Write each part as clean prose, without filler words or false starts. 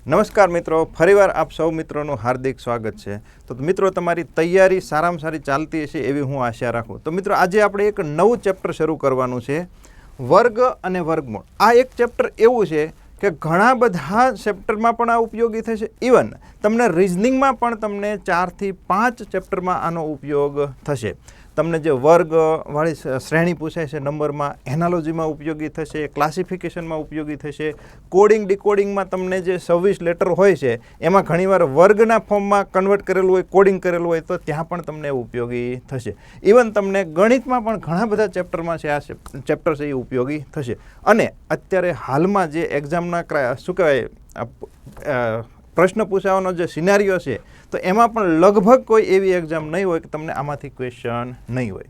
નમસ્કાર મિત્રો, ફરીવાર આપ સૌ મિત્રોનું હાર્દિક સ્વાગત છે. તો મિત્રો, તમારી તૈયારી સારામાં સારી ચાલતી હશે એવી હું આશા રાખું. તો મિત્રો, આજે આપણે એક નવું ચેપ્ટર શરૂ કરવાનું છે, વર્ગ અને વર્ગમૂળ. આ એક ચેપ્ટર એવું છે કે ઘણા બધા ચેપ્ટરમાં પણ આ ઉપયોગી થશે. ઇવન તમને રિઝનિંગમાં પણ તમને 4 થી 5 ચેપ્ટરમાં આનો ઉપયોગ થશે. તમને જે વર્ગવાળી શ્રેણી પૂછાય છે નંબરમાં, એનાલોજીમાં ઉપયોગી થશે, ક્લાસિફિકેશનમાં ઉપયોગી થશે, કોડિંગ ડિકોડિંગમાં તમને જે 26 લેટર હોય છે એમાં ઘણીવાર વર્ગના ફોર્મમાં કન્વર્ટ કરેલું હોય, કોડિંગ કરેલું હોય તો ત્યાં પણ તમને ઉપયોગી થશે. ઇવન તમને ગણિતમાં પણ ઘણા બધા ચેપ્ટરમાં છે, આ ચેપ્ટર છે એ ઉપયોગી થશે. અને અત્યારે હાલમાં જે એક્ઝામના શું કહેવાય પ્રશ્ન પૂછાવાનો જે સિનારીઓ છે તો એમાં પણ લગભગ કોઈ એવી એક્ઝામ નહીં હોય કે તમને આમાંથી ક્વેશ્ચન નહીં હોય.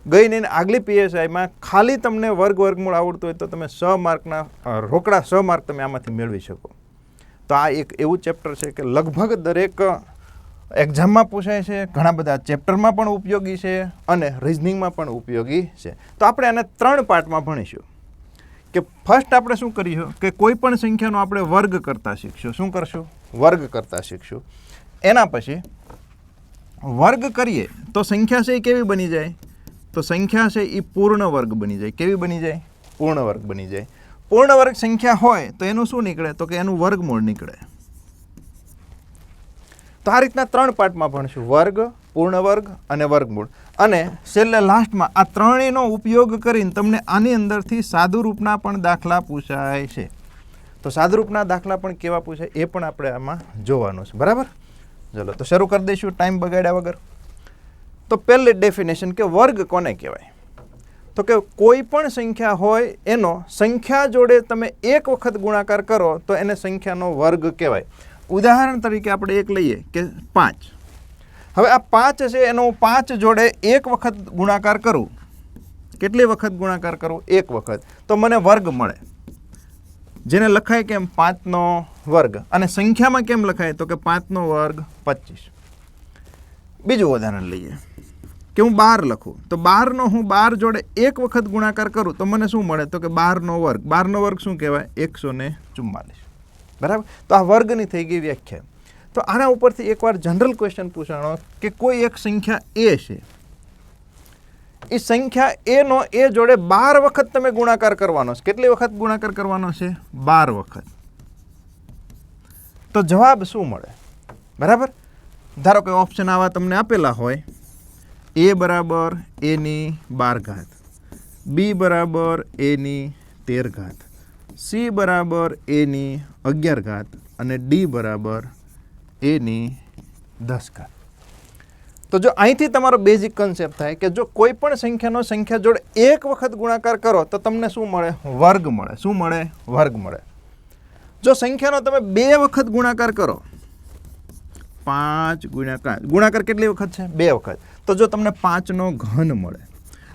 ગઈ ને આગલી PSIમાં ખાલી તમને વર્ગમૂળ આવડતું હોય તો તમે 100 માર્કના રોકડા 100 માર્ક તમે આમાંથી મેળવી શકો. તો આ એક એવું ચેપ્ટર છે કે લગભગ દરેક એક્ઝામમાં પૂછાય છે, ઘણા બધા ચેપ્ટરમાં પણ ઉપયોગી છે અને રિઝનિંગમાં પણ ઉપયોગી છે. તો આપણે આને 3 પાર્ટમાં ભણીશું. કે ફર્સ્ટ આપણે શું કરીશું કે કોઈ પણ સંખ્યાનો આપણે વર્ગ કરતા શીખશું. શું કરશું? વર્ગ કરતા શીખશું. એના પછી વર્ગ કરીએ તો સંખ્યા છે એ કેવી બની જાય? તો સંખ્યા છે એ પૂર્ણ વર્ગ બની જાય. કેવી બની જાય? પૂર્ણ વર્ગ બની જાય. પૂર્ણ વર્ગ સંખ્યા હોય તો એનું શું નીકળે? તો કે એનું વર્ગમૂળ નીકળે. તો આ રીતના 3 પાર્ટમાં ભણશું, વર્ગ, પૂર્ણ વર્ગ અને વર્ગમૂળ. અને છેલ્લે લાસ્ટમાં આ ત્રણેયનો ઉપયોગ કરીને તમને આની અંદરથી સાદુરૂપના પણ દાખલા પૂછાય છે. તો સાદુરૂપના દાખલા પણ કેવા પૂછાય એ પણ આપણે આમાં જોવાનું છે. બરાબર? ચલો તો શરૂ કરી દઈશું ટાઈમ બગાડ્યા વગર. તો પહેલી ડેફિનેશન કે વર્ગ કોને કહેવાય? તો કે કોઈ પણ સંખ્યા હોય એનો સંખ્યા જોડે તમે એક વખત ગુણાકાર કરો તો એને સંખ્યાનો વર્ગ કહેવાય. ઉદાહરણ તરીકે આપણે એક લઈએ કે 5. હવે આ 5 છે એનો 5 જોડે એક વખત ગુણાકાર કરું. કેટલી વખત ગુણાકાર કરું? એક વખત. તો મને વર્ગ મળે, જેને લખાય કેમ? 5નો વર્ગ. અને સંખ્યામાં કેમ લખાય? તો કે 5નો વર્ગ 25. બીજું ઉદાહરણ લઈએ કે હું 12 લખું. તો 12નો હું 12 જોડે એક વખત ગુણાકાર કરું તો મને શું મળે? તો કે 12નો વર્ગ. 12નો વર્ગ શું કહેવાય? 144. બરાબર? તો આ વર્ગની થઈ ગઈ વ્યાખ્યા. તો આના ઉપરથી એકવાર જનરલ ક્વેશ્ચન પૂછાણો કે કોઈ એક સંખ્યા એ છે, એ સંખ્યા એનો એ જોડે 12 વખત તમે ગુણાકાર કરવાનો છે. કેટલી વખત ગુણાકાર કરવાનો છે? 12 વખત. તો જવાબ શું મળે? બરાબર? ધારો કે ઓપ્શન આવા તમને આપેલા હોય, a બરાબર a ની 12 ઘાત, b બરાબર a ની 13 ઘાત, c બરાબર a ની 11 ઘાત અને d બરાબર a ની 10 ઘાત. તો જો અહીંથી તમારો બેઝિક કન્સેપ્ટ થાય કે જો કોઈ પણ સંખ્યાનો સંખ્યા જોડે એક વખત ગુણાકાર કરો તો તમને શું મળે? વર્ગ મળે. શું મળે? વર્ગ મળે. જો સંખ્યાનો તમે 2 વખત ગુણાકાર કરો, 5 ગુણાકાર કેટલી વખત છે? 2 વખત. તો જો તમને 5નો ઘન મળે.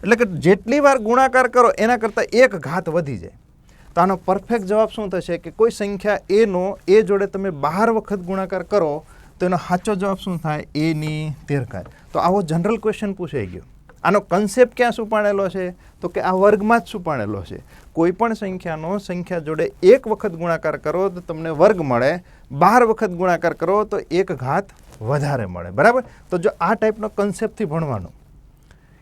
એટલે કે જેટલી વાર ગુણાકાર કરો એના કરતાં 1 ઘાત વધી જાય. તો આનો પરફેક્ટ જવાબ શું થશે કે કોઈ સંખ્યા એનો એ જોડે તમે 12 વખત ગુણાકાર કરો તો એનો સાચો જવાબ શું થાય? a ની 13 ઘાત. તો આવો જનરલ ક્વેશ્ચન પૂછાઈ ગયો. આનો કન્સેપ્ટ ક્યાં સુપાણેલો છે? તો કે આ વર્ગમાં જ સુપાણેલો છે. કોઈ પણ સંખ્યાનો સંખ્યા જોડે એક વખત ગુણાકાર કરો તો તમને વર્ગ મળે, 12 વખત ગુણાકાર કરો તો 1 ઘાત વધારે મળે. બરાબર? તો જો આ ટાઈપનો કન્સેપ્ટથી ભણવાનું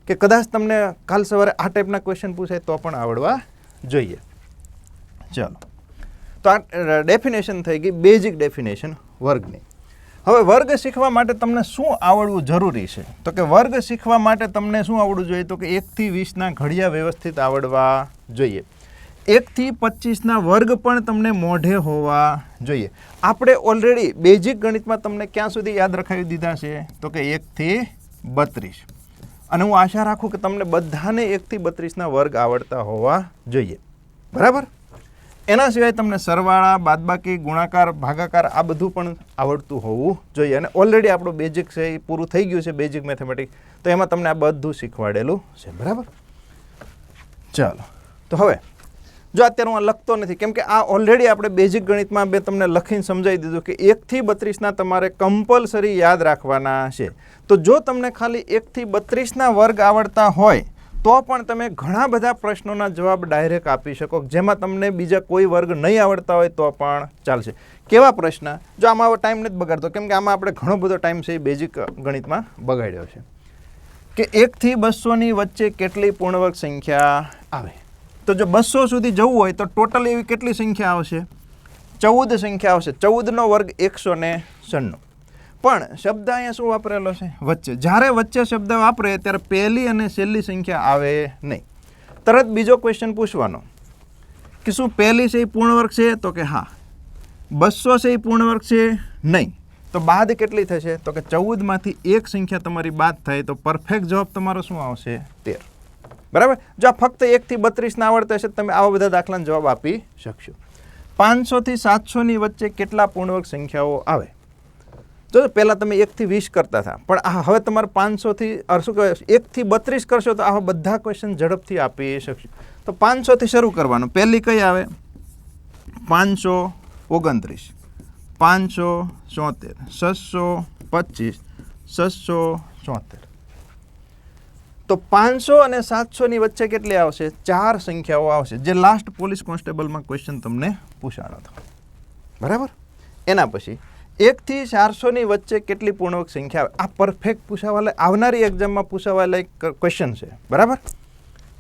કે કદાચ તમને કાલ સવારે આ ટાઈપના ક્વેશ્ચન પૂછાય તો પણ આવડવા જોઈએ. ચલો, તો આ ડેફિનેશન થઈ ગઈ, બેઝિક ડેફિનેશન વર્ગની. હવે વર્ગ શીખવા માટે તમને શું આવડવું જરૂરી છે? તો કે વર્ગ શીખવા માટે તમને શું આવડવું જોઈએ? તો કે 1 થી 20ના ઘડિયા વ્યવસ્થિત આવડવા જોઈએ. 1 થી 25ના વર્ગ પણ તમને મોઢે હોવા જોઈએ. આપણે ઓલરેડી બેઝિક ગણિતમાં તમને ક્યાં સુધી યાદ રખાવી દીધા છે? તો કે 1 થી 32. અને હું આશા રાખું કે તમને બધાને 1 થી 32ના વર્ગ આવડતા હોવા જોઈએ. બરાબર? એના સિવાય તમને સરવાળા, બાદબાકી, ગુણાકાર, ભાગાકાર આ બધું પણ આવડતું હોવું જોઈએ. અને ઓલરેડી આપણું બેઝિક છે એ પૂરું થઈ ગયું છે, બેઝિક મેથેમેટિક્સ. તો એમાં તમને આ બધું શીખવાડેલું છે. બરાબર? ચાલો, તો હવે જો અત્યારે હું આ લખતો નથી કેમ કે આ ઓલરેડી આપણે બેઝિક ગણિતમાં તમને લખીને સમજાવી દીધું કે 1 થી 32ના તમારે કમ્પલસરી યાદ રાખવાના છે. તો જો તમને ખાલી 1 થી 32ના વર્ગ આવડતા હોય તો પણ તમે ઘણા બધા પ્રશ્નોના જવાબ ડાયરેક્ટ આપી શકો, જેમાં તમને બીજા કોઈ વર્ગ નહીં આવડતા હોય તો પણ ચાલશે. કેવા પ્રશ્ન? જો આમાં ટાઈમ નથી બગાડતો, કેમ કે આમાં આપણે ઘણો બધો ટાઈમ છે એ બેઝિક ગણિતમાં બગાડ્યો છે. કે 1 થી 200ની વચ્ચે કેટલી પૂર્ણવર્ગ સંખ્યા આવે? તો જો 200 સુધી જવું હોય તો ટોટલ એવી કેટલી સંખ્યા આવશે? 14 સંખ્યા આવશે. 14નો વર્ગ 196. પણ શબ્દ અહીંયા શું વાપરેલો છે? વચ્ચે. જ્યારે વચ્ચે શબ્દ વાપરે ત્યારે પહેલી અને છેલ્લી સંખ્યા આવે નહીં. તરત બીજો ક્વેશ્ચન પૂછવાનો કે શું પહેલી છે એ પૂર્ણવર્ગ છે? તો કે હા. 200 છે એ પૂર્ણવર્ગ છે? નહીં. તો બાદ કેટલી થશે? તો કે 14માંથી એક સંખ્યા તમારી બાદ થાય તો પરફેક્ટ જવાબ તમારો શું આવશે? 13. બરાબર. જો આ ફક્ત 1 થી 32 ના આવડતા હશે તમે આવા બધા દાખલાનો જવાબ આપી શકશો. 500 થી 700ની વચ્ચે કેટલા પૂર્ણવર્ગ સંખ્યાઓ આવે? જો પહેલાં તમે 1 થી 20 કરતા હતા, પણ હવે તમારે 500 થી શું કહેવાય 1 થી 32 કરશો તો આવા બધા ક્વેશ્ચન ઝડપથી આપી શકશો. તો 500 થી શરૂ કરવાનું. પહેલી કઈ આવે? 529, 574, 625, 674. તો 500 અને 700ની વચ્ચે કેટલી આવશે? 4 સંખ્યાઓ આવશે, જે લાસ્ટ પોલીસ કોન્સ્ટેબલમાં ક્વેશ્ચન તમને પૂછાણો હતો. બરાબર. એના પછી 1 થી 400ની વચ્ચે કેટલી પૂર્ણવર્ગ સંખ્યા આવે? આ પરફેક્ટ પૂછાવાલા આવનારી એક્ઝામમાં પૂછાવાલા એક ક્વેશ્ચન છે. બરાબર.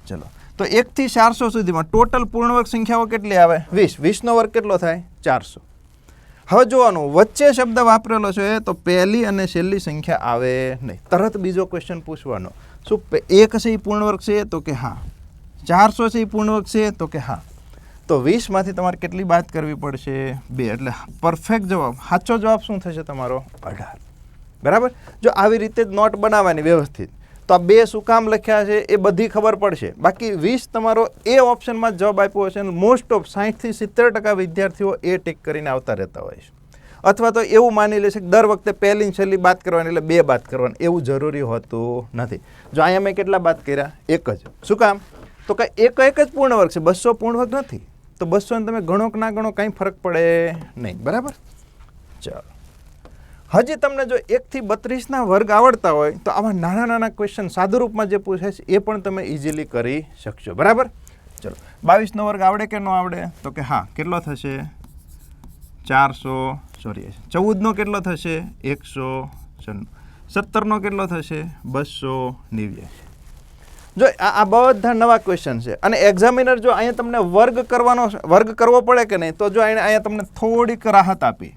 ચલો, તો 1 થી 400 સુધીમાં ટોટલ પૂર્ણવર્ગ સંખ્યાઓ કેટલી આવે? 20. 20નો વર્ગ કેટલો થાય? 400. હવે જોવાનું, વચ્ચે શબ્દ વાપરેલો છે તો પહેલી અને છેલ્લી સંખ્યા આવે નહીં. તરત બીજો ક્વેશ્ચન પૂછવાનો, શું 1 છે એ પૂર્ણવર્ગ છે? તો કે હા. 400 છે એ પૂર્ણવર્ગ છે? તો કે હા. તો 20માંથી તમારે કેટલી બાદ કરવી પડશે? 2. એટલે પરફેક્ટ જવાબ, સાચો જવાબ શું થશે તમારો? 18. બરાબર. જો આવી રીતે જ નોટ બનાવવાની વ્યવસ્થિત, તો આ 2 શું કામ લખ્યા છે એ બધી ખબર પડશે. બાકી 20 તમારો એ ઓપ્શનમાં જવાબ આપ્યો હશે અને મોસ્ટ ઓફ 60 થી 70% વિદ્યાર્થીઓ એ ટિક કરીને આવતા રહેતા હોય છે. અથવા તો એવું માની લેશે કે દર વખતે પહેલી ને છેલ્લી બાદ કરવાની એટલે 2 બાદ કરવાની. એવું જરૂરી હોતું નથી. જો અહીંયા મેં કેટલા બાદ કર્યા? 1 જ. શું કામ? તો કે એક જ પૂર્ણવર્ગ છે, 200 પૂર્ણવર્ગ નથી. તો 200 ને તમે ગણો કે ના ગણો કંઈ ફરક પડે નહીં. બરાબર. ચાલો, હજી તમને જો 1 થી 32ના વર્ગ આવડતા હોય તો આવા નાના નાના ક્વેશ્ચન સાદુરૂપમાં જે પૂછાય છે એ પણ તમે ઇઝીલી કરી શકશો. બરાબર. ચલો, 22નો વર્ગ આવડે કે ન આવડે? તો કે હા. કેટલો થશે? 484. 14નો કેટલો થશે? 196. 17નો કેટલો થશે? 289. જો આ બધા નવા ક્વેશ્ચન છે અને એક્ઝામિનર જો અહીંયા તમને વર્ગ કરવો પડે કે નહીં, તો જો અહીંયા તમને થોડીક રાહત આપી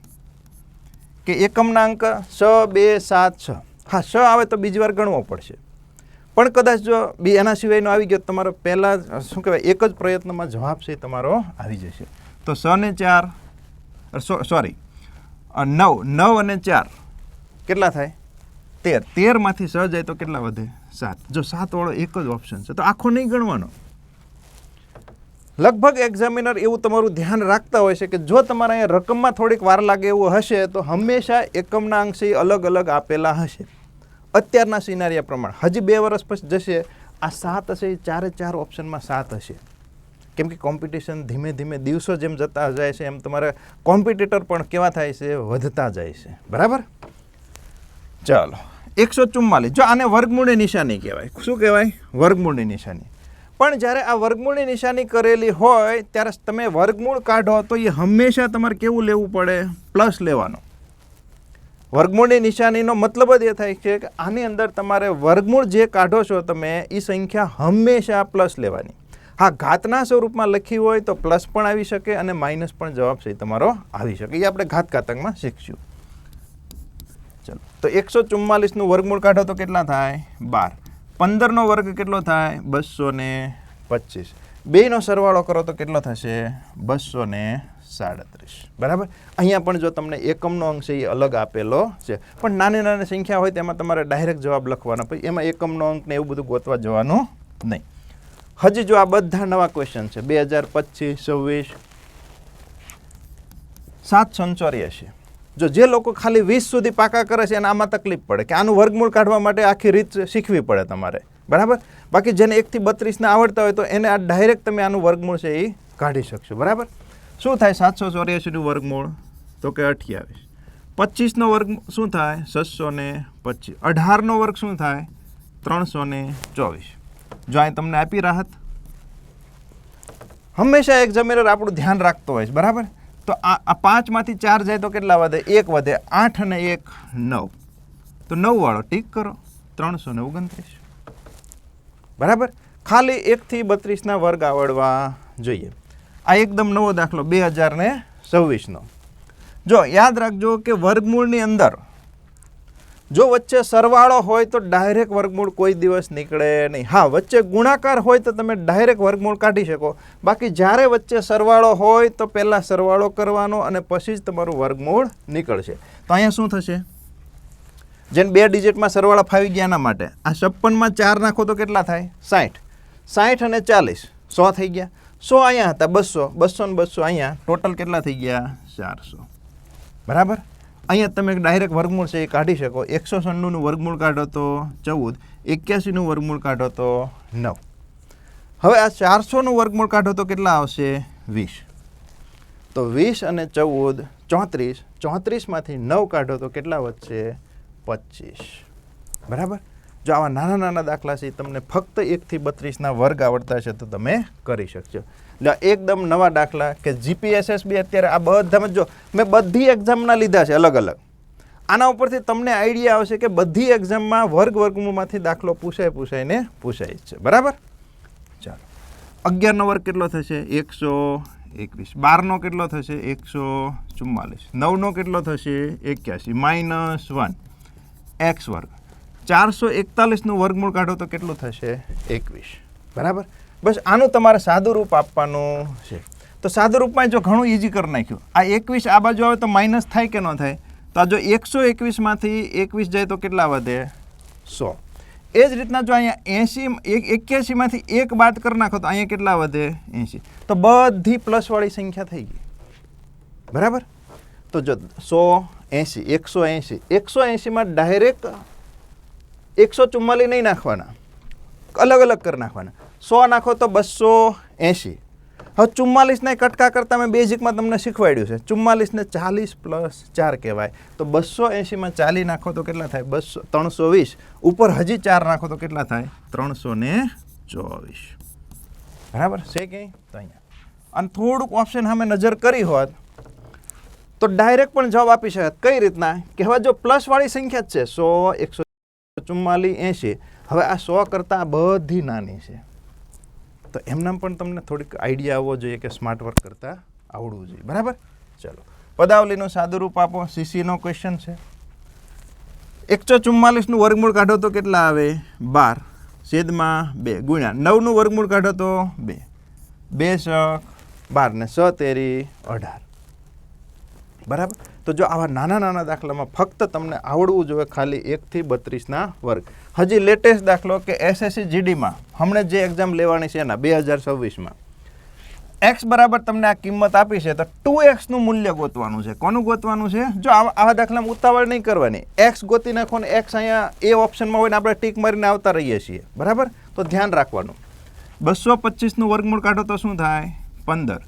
કે એકમના અંક 6, 2, 7, 6. હા, 6 આવે તો બીજી વાર ગણવો પડશે, પણ કદાચ જો એના સિવાયનો આવી ગયો તમારો પહેલાં શું કહેવાય એક જ પ્રયત્નમાં જવાબ છે તમારો આવી જશે. તો 6 ને 4 સોરી 9 અને 4 કેટલા થાય? 13. 13માંથી 6 જાય તો કેટલા વધે? 7. જો 7 વાળો એક જ ઓપ્શન છે તો આખો નહીં ગણવાનો. લગભગ એક્ઝામિનર એવું તમારું ધ્યાન રાખતા હોય છે કે જો તમારે અહીંયા રકમમાં થોડીક વાર લાગે એવું હશે તો હંમેશા એકમના અંક છે અલગ અલગ આપેલા હશે. અત્યારના સિનારિયા પ્રમાણે હજી 2 વર્ષ પછી જશે આ 7 હશે એ 4 ઓપ્શનમાં 7 હશે. કેમ કે કોમ્પિટિશન ધીમે ધીમે દિવસો જેમ જતા જાય છે એમ તમારે કોમ્પિટિટર પણ કેવા થાય છે? વધતા જાય છે. બરાબર. ચાલો, 144. જો આને વર્ગમૂળની નિશાની કહેવાય. શું કહેવાય? વર્ગમૂળની નિશાની. પણ જ્યારે આ વર્ગમૂળની નિશાની કરેલી હોય ત્યારે તમે વર્ગમૂળ કાઢો તો એ હંમેશા તમારે કેવું લેવું પડે? પ્લસ લેવાનો. વર્ગમૂળની નિશાનીનો મતલબ જ એ થાય છે કે આની અંદર તમારે વર્ગમૂળ જે કાઢો છો તમે એ સંખ્યા હંમેશા પ્લસ લેવાની. હા, ઘાતના સ્વરૂપમાં લખી હોય તો પ્લસ પણ આવી શકે અને માઇનસ પણ જવાબ છે તમારો આવી શકે. એ આપણે ઘાતઘાતકમાં શીખશું. ચલો, તો 144નું વર્ગમૂળ કાઢો તો કેટલા થાય? 12. 15નો વર્ગ કેટલો થાય? 225. 2નો સરવાળો કરો તો કેટલો થશે? 237. બરાબર. અહીંયા પણ જો તમને એકમનો અંક છે એ અલગ આપેલો છે, પણ નાની નાની સંખ્યા હોય તેમાં તમારે ડાયરેક્ટ જવાબ લખવાનો, પછી એમાં એકમનો અંક ને એવું બધું ગોતવા જવાનું નહીં. હજી જો આ બધા નવા ક્વેશ્ચન છે 2025, 26, 784. જો જે લોકો ખાલી 20 સુધી પાકા કરે છે એને આમાં તકલીફ પડે કે આનું વર્ગમૂળ કાઢવા માટે આખી રીત શીખવી પડે તમારે. બરાબર. બાકી જેને 1 થી 32 આવડતા હોય તો એને આ ડાયરેક્ટ તમે આનું વર્ગમૂળ છે એ કાઢી શકશો. બરાબર. શું થાય 784નું વર્ગમૂળ? તો કે 28. 25નો વર્ગ શું થાય? 625. 18નો વર્ગ શું થાય? 324. જો અહીં તમને આપી રાહત. હંમેશા એક્ઝામિનર આપણું ધ્યાન રાખતો હોય છે, બરાબર. તો આ 5માંથી 4 જાય તો કેટલા વધે? 1 વધે. 8 અને 1 9. તો 9 વાળો ટીક કરો. 329. બરાબર. ખાલી 1 થી 32ના વર્ગ આવડવા જોઈએ. આ એકદમ નવો દાખલો 2026નો. જો યાદ રાખજો કે વર્ગમૂળની અંદર જો વચ્ચે સરવાળો હોય તો ડાયરેક્ટ વર્ગમૂળ કોઈ દિવસ નીકળે નહીં. હા, વચ્ચે ગુણાકાર હોય તો તમે ડાયરેક્ટ વર્ગમૂળ કાઢી શકો. બાકી જ્યારે વચ્ચે સરવાળો હોય તો પહેલાં સરવાળો કરવાનો અને પછી જ તમારું વર્ગમૂળ નીકળશે. તો અહીંયા શું થશે? જેને 2 ડિજિટમાં સરવાળા ફાવી ગયા એના માટે આ 56માં 4 નાખો તો કેટલા થાય? 60. 60 અને 40 100 થઈ ગયા. 100 અહીંયા હતા 200, 200 ને 200 અહીંયા ટોટલ કેટલા થઈ ગયા? 400. બરાબર. અહીંયા તમે ડાયરેક્ટ વર્ગમૂળ છે એ કાઢી શકો. 196નું વર્ગમૂળ કાઢો તો 14, 81નું વર્ગમૂળ કાઢો તો 9. હવે આ 400નું વર્ગમૂળ કાઢો તો કેટલા આવશે? 20. તો 20 અને 14 34. 34માંથી 9 કાઢો તો કેટલા વધશે? 25. બરાબર. જો આવા નાના નાના દાખલા છે તમને ફક્ત 1 થી 32ના વર્ગ આવડતા છે તો તમે કરી શકશો. એટલે એકદમ નવા દાખલા કે જીપીએસએસબી અત્યારે આ બધામાં જો મેં બધી એક્ઝામના લીધા છે અલગ અલગ. આના ઉપરથી તમને આઈડિયા આવશે કે બધી એક્ઝામમાં વર્ગમૂળમાંથી દાખલો પૂછાય છે. બરાબર. ચાલો, 11નો વર્ગ કેટલો થશે? 121. 12નો કેટલો થશે? 144. 9નો કેટલો થશે? 81 -1 x વર્ગ. 441નું વર્ગમૂળ કાઢો તો કેટલું થશે? 21. બરાબર. બસ આનું તમારે સાદું રૂપ આપવાનું છે. તો સાદું રૂપમાં જો ઘણું ઇઝી કરી નાખ્યું. આ 21 આ બાજુ આવે તો માઇનસ થાય કે ન થાય? તો આ જો 121માંથી 21 જાય તો કેટલા વધે? 100. એ જ રીતના જો અહીંયા 81માંથી 1 બાદ કરી નાખો તો અહીંયા કેટલા વધે? 80. તો બધી પ્લસવાળી સંખ્યા થઈ ગઈ. બરાબર. તો જો 180, 180, 180માં ડાયરેક્ટ 144 નહીં નાખવાના, અલગ અલગ કરી નાખવાના. 100 નાખો તો 280. હવે 44ને કટકા કરતાં મેં બેઝિકમાં તમને શીખવાડ્યું છે. 44ને 40 + 4 કહેવાય. તો 280માં 40 નાખો તો કેટલા થાય? 320. ઉપર હજી 4 નાખો તો કેટલા થાય? 324. બરાબર છે કે? તો અહીંયા અને થોડુંક ઓપ્શન સામે નજર કરી હોત તો ડાયરેક્ટ પણ જવાબ આપી શકત. કઈ રીતના? કે હવે જો પ્લસવાળી સંખ્યા જ છે 100, 144, 80. હવે આ 100 કરતાં બધી નાની છે. તો એમનામ પણ તમને થોડીક આઈડિયા આવવો જોઈએ કે સ્માર્ટ વર્ક કરતાં આવડવું જોઈએ. બરાબર. ચલો, પદાવલીનું સાદું રૂપ આપો. સીસીનો ક્વેશ્ચન છે. 144નું વર્ગમૂળ કાઢો તો કેટલા આવે? 12/2 ગુણ્યા 9નું વર્ગમૂળ કાઢો તો 2. 2 * 12 ને 6 તેરી 18. બરાબર. તો જો આવા નાના નાના દાખલામાં ફક્ત તમને આવડવું જોઈએ ખાલી 1 થી 32ના વર્ગ. હજી લેટેસ્ટ દાખલો કે એસએસસી જીડીમાં હમણાં જે એક્ઝામ લેવાની છે એના 2026માં x બરાબર તમને આ કિંમત આપી છે તો 2xનું મૂલ્ય ગોતવાનું છે. કોનું ગોતવાનું છે? જો આવા દાખલામાં ઉતાવળ નહીં કરવાની. x ગોતી નાખો ને x અહીંયા એ ઓપ્શનમાં હોય ને આપણે ટીક મારીને આવતા રહીએ છીએ. બરાબર. તો ધ્યાન રાખવાનું. 225નું વર્ગમૂળ કાઢો તો શું થાય? 15.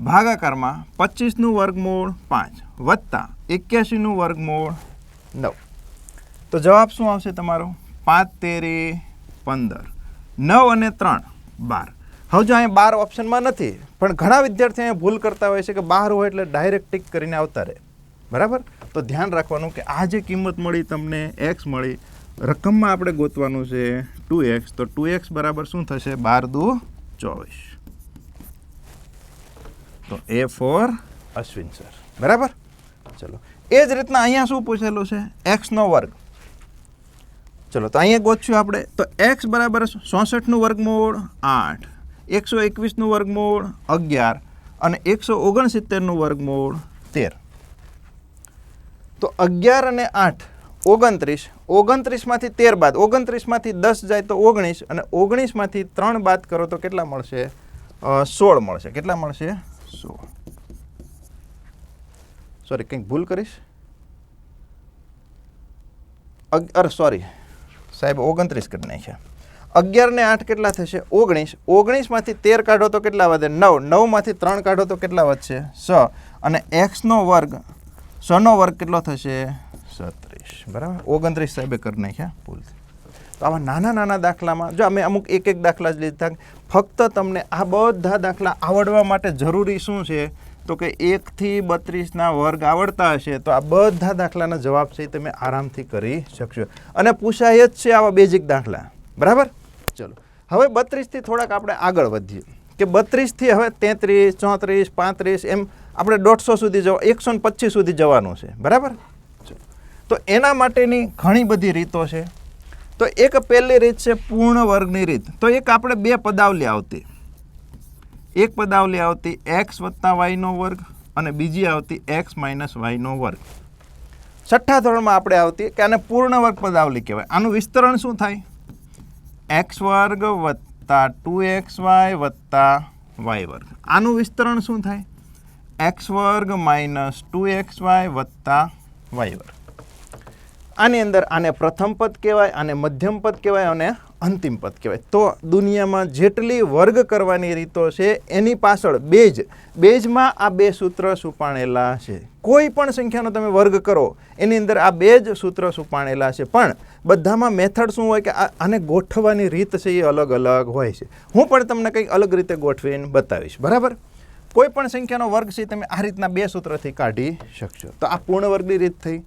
ભાગાકારમાં 25નું વર્ગમૂળ 5 વત્તા 81નું વર્ગમૂળ 9. તો જવાબ શું આવશે તમારો? 5 તેરી 15. 9 અને 3 12. હવે જો અહીંયા 12 ઓપ્શનમાં નથી, પણ ઘણા વિદ્યાર્થીઓ અહીંયા ભૂલ કરતા હોય છે કે 12 હોય એટલે ડાયરેક્ટ ટીક કરીને આવતા રહે. બરાબર. તો ધ્યાન રાખવાનું કે આ જે કિંમત મળી તમને x મળી, રકમમાં આપણે ગોતવાનું છે 2x. તો 2x બરાબર શું થશે? 12 દુ 24. તો A ફોર અશ્વિન સર. બરાબર. ચલો, એ જ રીતના અહીંયા શું પૂછેલું છે? x નો વર્ગ. ચલો, તો અહીંયા ગોતશું આપણે. તો x બરાબર 64નું વર્ગમૂળ 8, 121નું વર્ગમૂળ 11 અને 169નું વર્ગમૂળ 13. તો 11 અને 8 29. 29માંથી 13 બાદ 29માંથી 10 જાય તો 19 અને 19માંથી 3 બાદ કરો તો કેટલા મળશે? 16 મળશે. કેટલા મળશે? 16. સોરી, કંઈક ભૂલ કરીશ. સોરી સાહેબ, 29 કરી નાખ્યા. 11 ને 8 કેટલા થશે? 19. 19માંથી 13 કાઢો તો કેટલા વધે? 9. 9માંથી 3 કાઢો તો કેટલા વધશે? 6. અને x નો વર્ગ 6 નો વર્ગ કેટલો થશે? 36. બરાબર. 29 સાહેબે કરી નાખ્યા ભૂલથી. તો આવા નાના નાના દાખલામાં જો અમે અમુક એક દાખલા જ લીધા, ફક્ત તમને આ બધા દાખલા આવડવા માટે જરૂરી શું છે તો કે 1 થી 32ના વર્ગ આવડતા હશે તો આ બધા દાખલાના જવાબ છે તમે આરામથી કરી શકશો અને પૂછાય જ છે આવા બેઝિક દાખલા, બરાબર. ચલો હવે 32થી થોડાક આપણે આગળ વધીએ કે 32થી હવે 33, 34, 35 એમ આપણે 150 સુધી 125 સુધી જવાનું છે, બરાબર. તો એના માટેની ઘણી બધી રીતો છે. તો એક પહેલી રીત છે પૂર્ણ વર્ગની રીત. તો એક આપણે 2 પદાવલી આવતી, એક પદાવલી આવતી x + y નો વર્ગ અને બીજી આવતી x - y નો વર્ગ. 6ઠ્ઠા ધોરણમાં આપણે આવતી કે આને પૂર્ણ વર્ગ પદાવલી કહેવાય. આનું વિસ્તરણ શું થાય? x વર્ગ + 2xy + y વર્ગ. આનું વિસ્તરણ શું થાય? x વર્ગ - 2xy + y વર્ગ. આની અંદર આને પ્રથમ પદ કહેવાય, આને મધ્યમ પદ કહેવાય અને અંતિમ પદ કહેવાય. તો દુનિયામાં જેટલી વર્ગ કરવાની રીતો છે એની પાછળ બેઝમાં આ 2 સૂત્ર સુપાણેલા છે. કોઈ પણ સંખ્યાનો તમે વર્ગ કરો એની અંદર આ 2 જ સૂત્ર સુપાણેલા છે, પણ બધામાં મેથડ શું હોય કે આને ગોઠવવાની રીત છે એ અલગ અલગ હોય છે. હું પણ તમને કંઈક અલગ રીતે ગોઠવીને બતાવીશ, બરાબર. કોઈ પણ સંખ્યાનો વર્ગ છે તમે આ રીતના 2 સૂત્રથી કાઢી શકશો. તો આ પૂર્ણ વર્ગની રીત થઈ.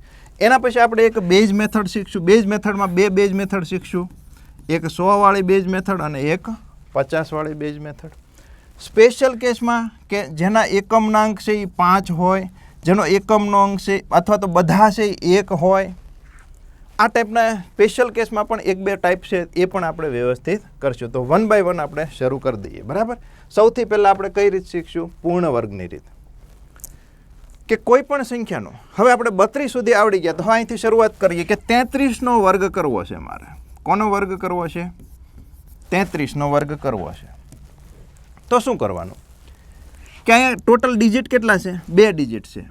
એના પછી આપણે એક બેઝ મેથડ શીખશું. બેઝ મેથડમાં 2 બેઝ મેથડ શીખશું, એક 100 વાળી બેઝ મેથડ અને એક 50 વાળી બેઝ મેથડ. સ્પેશિયલ કેસમાં કે જેના એકમના અંક છે એ 5 હોય, જેનો એકમનો અંક છે અથવા તો બધા છે એ 1 હોય, આ ટાઈપના સ્પેશિયલ કેસમાં પણ 1-2 ટાઈપ છે એ પણ આપણે વ્યવસ્થિત કરશું. તો 1 બાય 1 આપણે શરૂ કરી દઈએ, બરાબર. સૌથી પહેલાં આપણે કઈ રીત શીખશું? પૂર્ણ વર્ગની રીત. કે કોઈ પણ સંખ્યાનો હવે આપણે 32 સુધી આવડી ગયા તો અહીંથી શરૂઆત કરીએ કે 33નો વર્ગ કરવો છે મારે. કોનો વર્ગ કરવો છે? 33નો વર્ગ કરવો છે. તો શું કરવાનું કે અહીંયા ટોટલ ડિજિટ કેટલા છે? 2 ડિજિટ છે.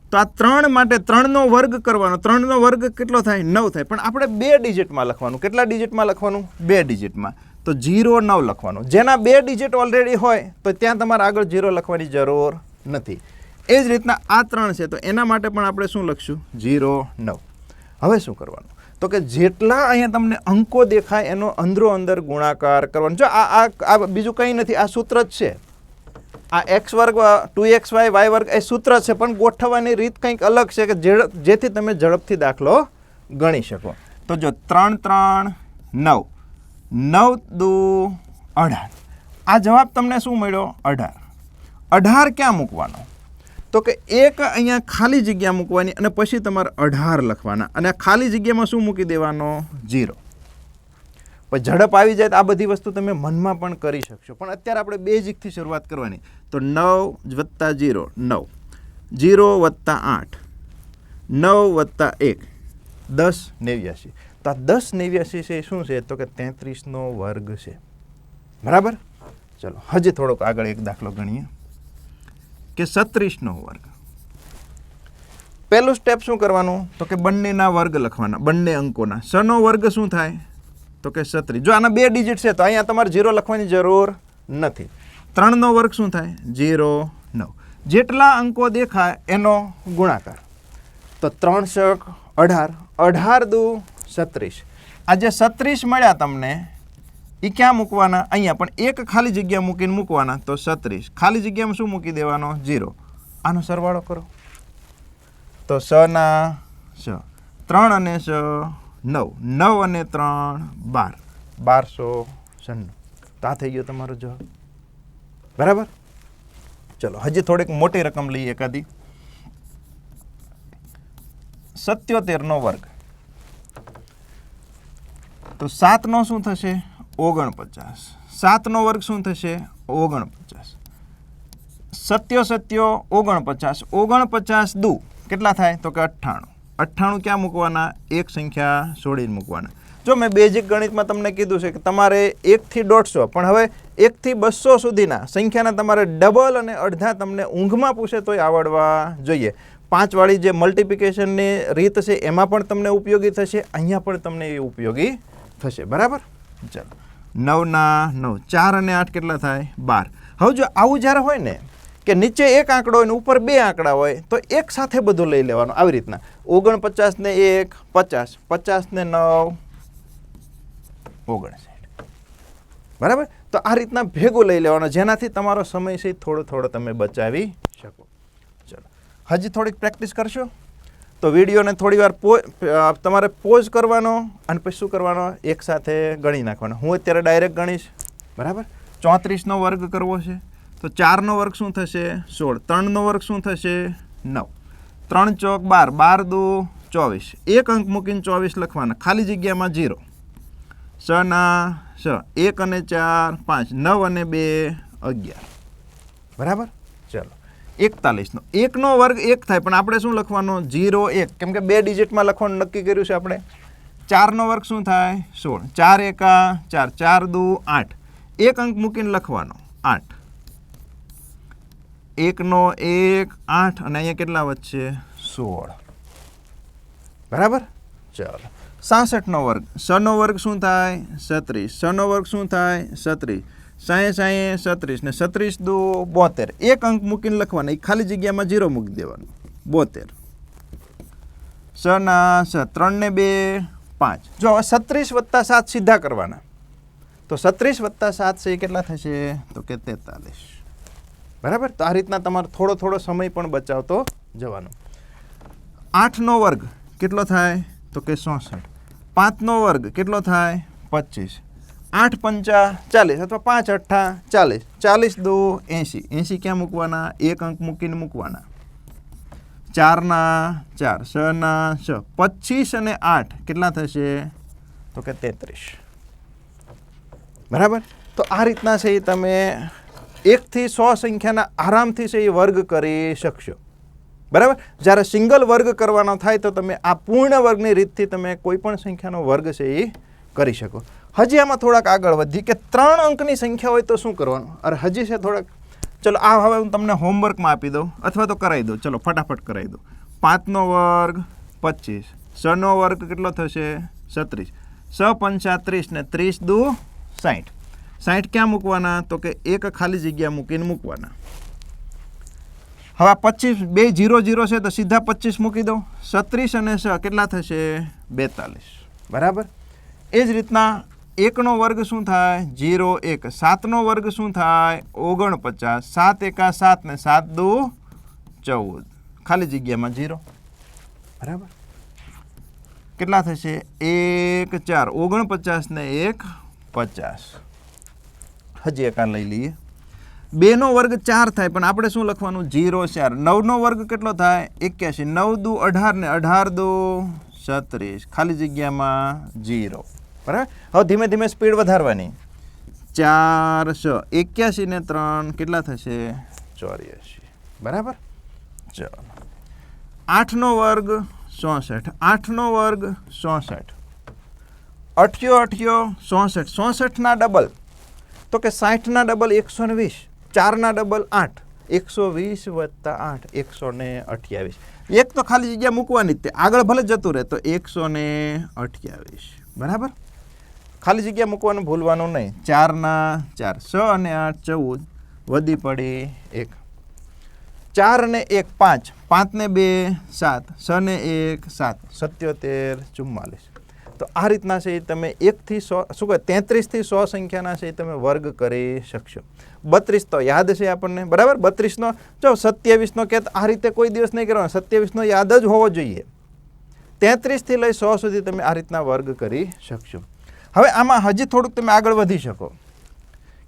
તો આ 3 માટે 3નો વર્ગ કરવાનો. 3નો વર્ગ કેટલો થાય? 9 થાય. પણ આપણે 2 ડિજિટમાં લખવાનું. કેટલા ડિજિટમાં લખવાનું? 2 ડિજિટમાં. તો 0, 9 લખવાનું. જેના 2 ડિજિટ ઓલરેડી હોય તો ત્યાં તમારે આગળ 0 લખવાની જરૂર નથી. એ જ રીતના આ 3 છે તો એના માટે પણ આપણે શું લખશું? 0, 9. હવે શું કરવાનું તો કે જેટલા અહીંયા તમને અંકો દેખાય એનો અંદર ગુણાકાર કરવાનો. જો આ બીજું કંઈ નથી, આ સૂત્ર જ છે. આ x વર્ગ 2xy y વર્ગ એ સૂત્ર છે, પણ ગોઠવવાની રીત કંઈક અલગ છે કે જેથી તમે ઝડપથી દાખલો ગણી શકો. તો જો 3, 3, 9, 9 દુ 18. આ જવાબ તમને શું મળ્યો? 18. 18 ક્યાં મૂકવાનો? તો કે એક અહીંયા ખાલી જગ્યા મૂકવાની અને પછી તમારે 18 લખવાના અને આ ખાલી જગ્યામાં શું મૂકી દેવાનો? 0. પછી ઝડપ આવી જાય તો આ બધી વસ્તુ તમે મનમાં પણ કરી શકશો, પણ અત્યારે આપણે બેઝિકથી શરૂઆત કરવાની. તો 9 + 0, 9, 0 + 8, 9 + 1, 10, 89. તો આ 10, 89 છે શું છે? તો કે 33નો વર્ગ છે, બરાબર. ચલો હજી થોડોક આગળ એક દાખલો ગણીએ કે 36નો વર્ગ. પહેલું સ્ટેપ શું કરવાનું તો કે બંનેના વર્ગ લખવાના, બંને અંકોના. 6નો વર્ગ શું થાય? તો કે 36. જો આના 2 ડિજિટ છે તો અહીંયા તમારે 0 લખવાની જરૂર નથી. 3નો વર્ગ શું થાય? 0, 9. જેટલા અંકો દેખાય એનો ગુણાકાર. તો 3 × 18, 18 દુ 36. આ જે 36 મળ્યા તમને એ ક્યાં મૂકવાના? અહીંયા. પણ એક ખાલી જગ્યા મૂકીને મૂકવાના. તો 36 ખાલી જગ્યામાં શું મૂકી દેવાનો? 0. આનો સરવાળો કરો તો 6 ના 6, 3 અને 6 9, 9 અને 3 12, 1296. તો આ થઈ ગયો તમારો જવાબ, બરાબર. ચલો હજી થોડીક મોટી રકમ લઈએ એકાદી. 77નો વર્ગ. તો 7નો શું થશે? 49. 7નો વર્ગ શું થશે? 49. 7 7 49. 49 દુ કેટલા થાય? તો કે 98. 98 ક્યાં મૂકવાના? એક સંખ્યા છોડીને મૂકવાના. જો મેં બેઝિક ગણિતમાં તમને કીધું છે કે તમારે 1 થી 150 પણ હવે 1 થી 200 સુધીના સંખ્યાના તમારે ડબલ અને અડધા તમને ઊંઘમાં પૂછે તોય આવડવા જોઈએ. 5 વાળી જે મલ્ટિપ્લિકેશનની રીત છે એમાં પણ તમને ઉપયોગી થશે, અહીંયા પણ તમને એ ઉપયોગી થશે, બરાબર. ચાલો 9 ના 9, 4 અને 8 કેટલા થાય? 12. હવે જો આવું જ્યારે હોય ને કે નીચે એક આંકડો હોય ને ઉપર 2 આંકડા હોય તો એક સાથે બધું લઈ લેવાનું આવી રીતના. 49 ને 1 50, 50 ને 9 59. બરાબર. તો આ રીતના ભેગો લઈ લેવાનો, જેનાથી તમારો સમય છે થોડો થોડો તમે બચાવી શકો. ચલો હજી થોડીક પ્રેક્ટિસ કરશો. તો વિડીયોને થોડી વાર તમારે પોઝ કરવાનો અને પછી શું કરવાનો, એકસાથે ગણી નાખવાનો. હું અત્યારે ડાયરેક્ટ ગણીશ. બરાબર. 34નો વર્ગ કરવો છે તો 4નો વર્ગ શું થશે 16, 3નો વર્ગ શું થશે 9, 3 ચોક 12, 12 દુ 24, એક અંક મૂકીને 24 લખવાના, ખાલી જગ્યામાં 0, 6 ના 6, 1 અને 4 5, 9 અને 2 11. બરાબર. ચલો 41નો 1નો વર્ગ 1 થાય, પણ આપણે શું લખવાનો 0 1, કેમ કે 2 ડિજિટમાં લખવાનું નક્કી કર્યું છે આપણે. 4નો વર્ગ શું થાય 16, 4 એકા 4, 4 દુ 8, એક અંક મૂકીને લખવાનો 8, 1નો 1 8 અને અહીંયા કેટલા વધશે 16. બરાબર. ચાલો 66નો વર્ગ, 6નો વર્ગ શું થાય 36, 6નો વર્ગ શું થાય 36, 60 36 ને 36 દુ 72, એક અંક મૂકીને લખવાના, ખાલી જગ્યામાં 0 મૂકી દેવાનું 72. 6 ના 6, 3 ને 2 5. જો હવે 36 વત્તા 7 સીધા કરવાના, તો 36 વત્તા 7 છે એ કેટલા થશે તો કે 43. બરાબર. તો આ રીતના તમારે થોડો થોડો સમય પણ બચાવતો જવાનો. 8નો વર્ગ કેટલો થાય તો કે 66, 5નો વર્ગ કેટલો થાય 25, 8 પંચા 40 અથવા 5 અઠ્ઠા 40, 40 દુ 80, 80 ક્યાં મૂકવાના, એક અંક મૂકીને મૂકવાના, 4 ના 4, 6 ના 6, 25 અને 8 કેટલા થશે તો કે 33. બરાબર. તો આ રીતના છે એ તમે 1 થી 100 સંખ્યાના આરામથી છે એ વર્ગ કરી શકશો. બરાબર. જ્યારે સિંગલ વર્ગ કરવાનો થાય તો તમે આ પૂર્ણ વર્ગની રીતથી તમે કોઈ પણ સંખ્યાનો વર્ગ છે એ કરી શકો. હજી આમાં થોડાક આગળ વધી કે 3 અંકની સંખ્યા હોય તો શું કરવાનું. અરે હજી છે થોડાક. ચલો આ હવે હું તમને હોમવર્કમાં આપી દઉં અથવા તો કરાવી દઉં. ચલો ફટાફટ કરાવી દઉં. 5નો વર્ગ 25, 6નો વર્ગ કેટલો થશે 36, 6 પંચા 30 ને 30 દુ 60, 60 ક્યાં મૂકવાના તો કે એક ખાલી જગ્યા મૂકીને મૂકવાના. હવે 25 બે 0 0 છે તો સીધા 25 મૂકી દો. 36 અને 6 કેટલા થશે 42. બરાબર. એ જ રીતના 1નો વર્ગ શું થાય 0 1, 7નો વર્ગ શું થાય 49, 7 એકા 7 ને 7 દુ 14, ખાલી જગ્યામાં 0. બરાબર. કેટલા થશે 1 4, 49 ને 1 50. હજી એકા લઈ લઈએ. 2નો વર્ગ 4 થાય, પણ આપણે શું લખવાનું 0 4. 9નો વર્ગ કેટલો થાય 81, 9 દુ 18 ને 18 દુ 36, ખાલી જગ્યામાં 0. બરાબર. હવે ધીમે ધીમે સ્પીડ વધારવાની. 4 6, 81 ને 3 કેટલા થશે 84. બરાબર. ચલો 8નો વર્ગ 64, 8નો વર્ગ 64, 8 64, 64ના ડબલ તો કે 60ના ડબલ 120, 4ના ડબલ 8, 120 વત્તા 8 128. એક તો ખાલી જગ્યા મૂકવાની જ, તે આગળ ભલે જતું રહે તો 128. બરાબર. ખાલી જગ્યા મૂકવાનું ભૂલવાનું નહીં. 4ના 4, 6 અને 8 14, વધી પડી 1, 4 અને 1 5, 5 ને 2 7, 6 ને 1 7, 77 44. તો આ રીતના છે એ તમે 1 થી 100 શું કહે 33 થી 100 સંખ્યાના છે એ તમે વર્ગ કરી શકશો. 32 તો યાદ છે આપણને. બરાબર. 32નો જો 27નો કે આ રીતે કોઈ દિવસ નહીં કરવાનો, 27નો યાદ જ હોવો જોઈએ. 33 થી લઈ 100 સુધી તમે આ રીતના વર્ગ કરી શકશો. હવે આમાં હજી થોડુંક તમે આગળ વધી શકો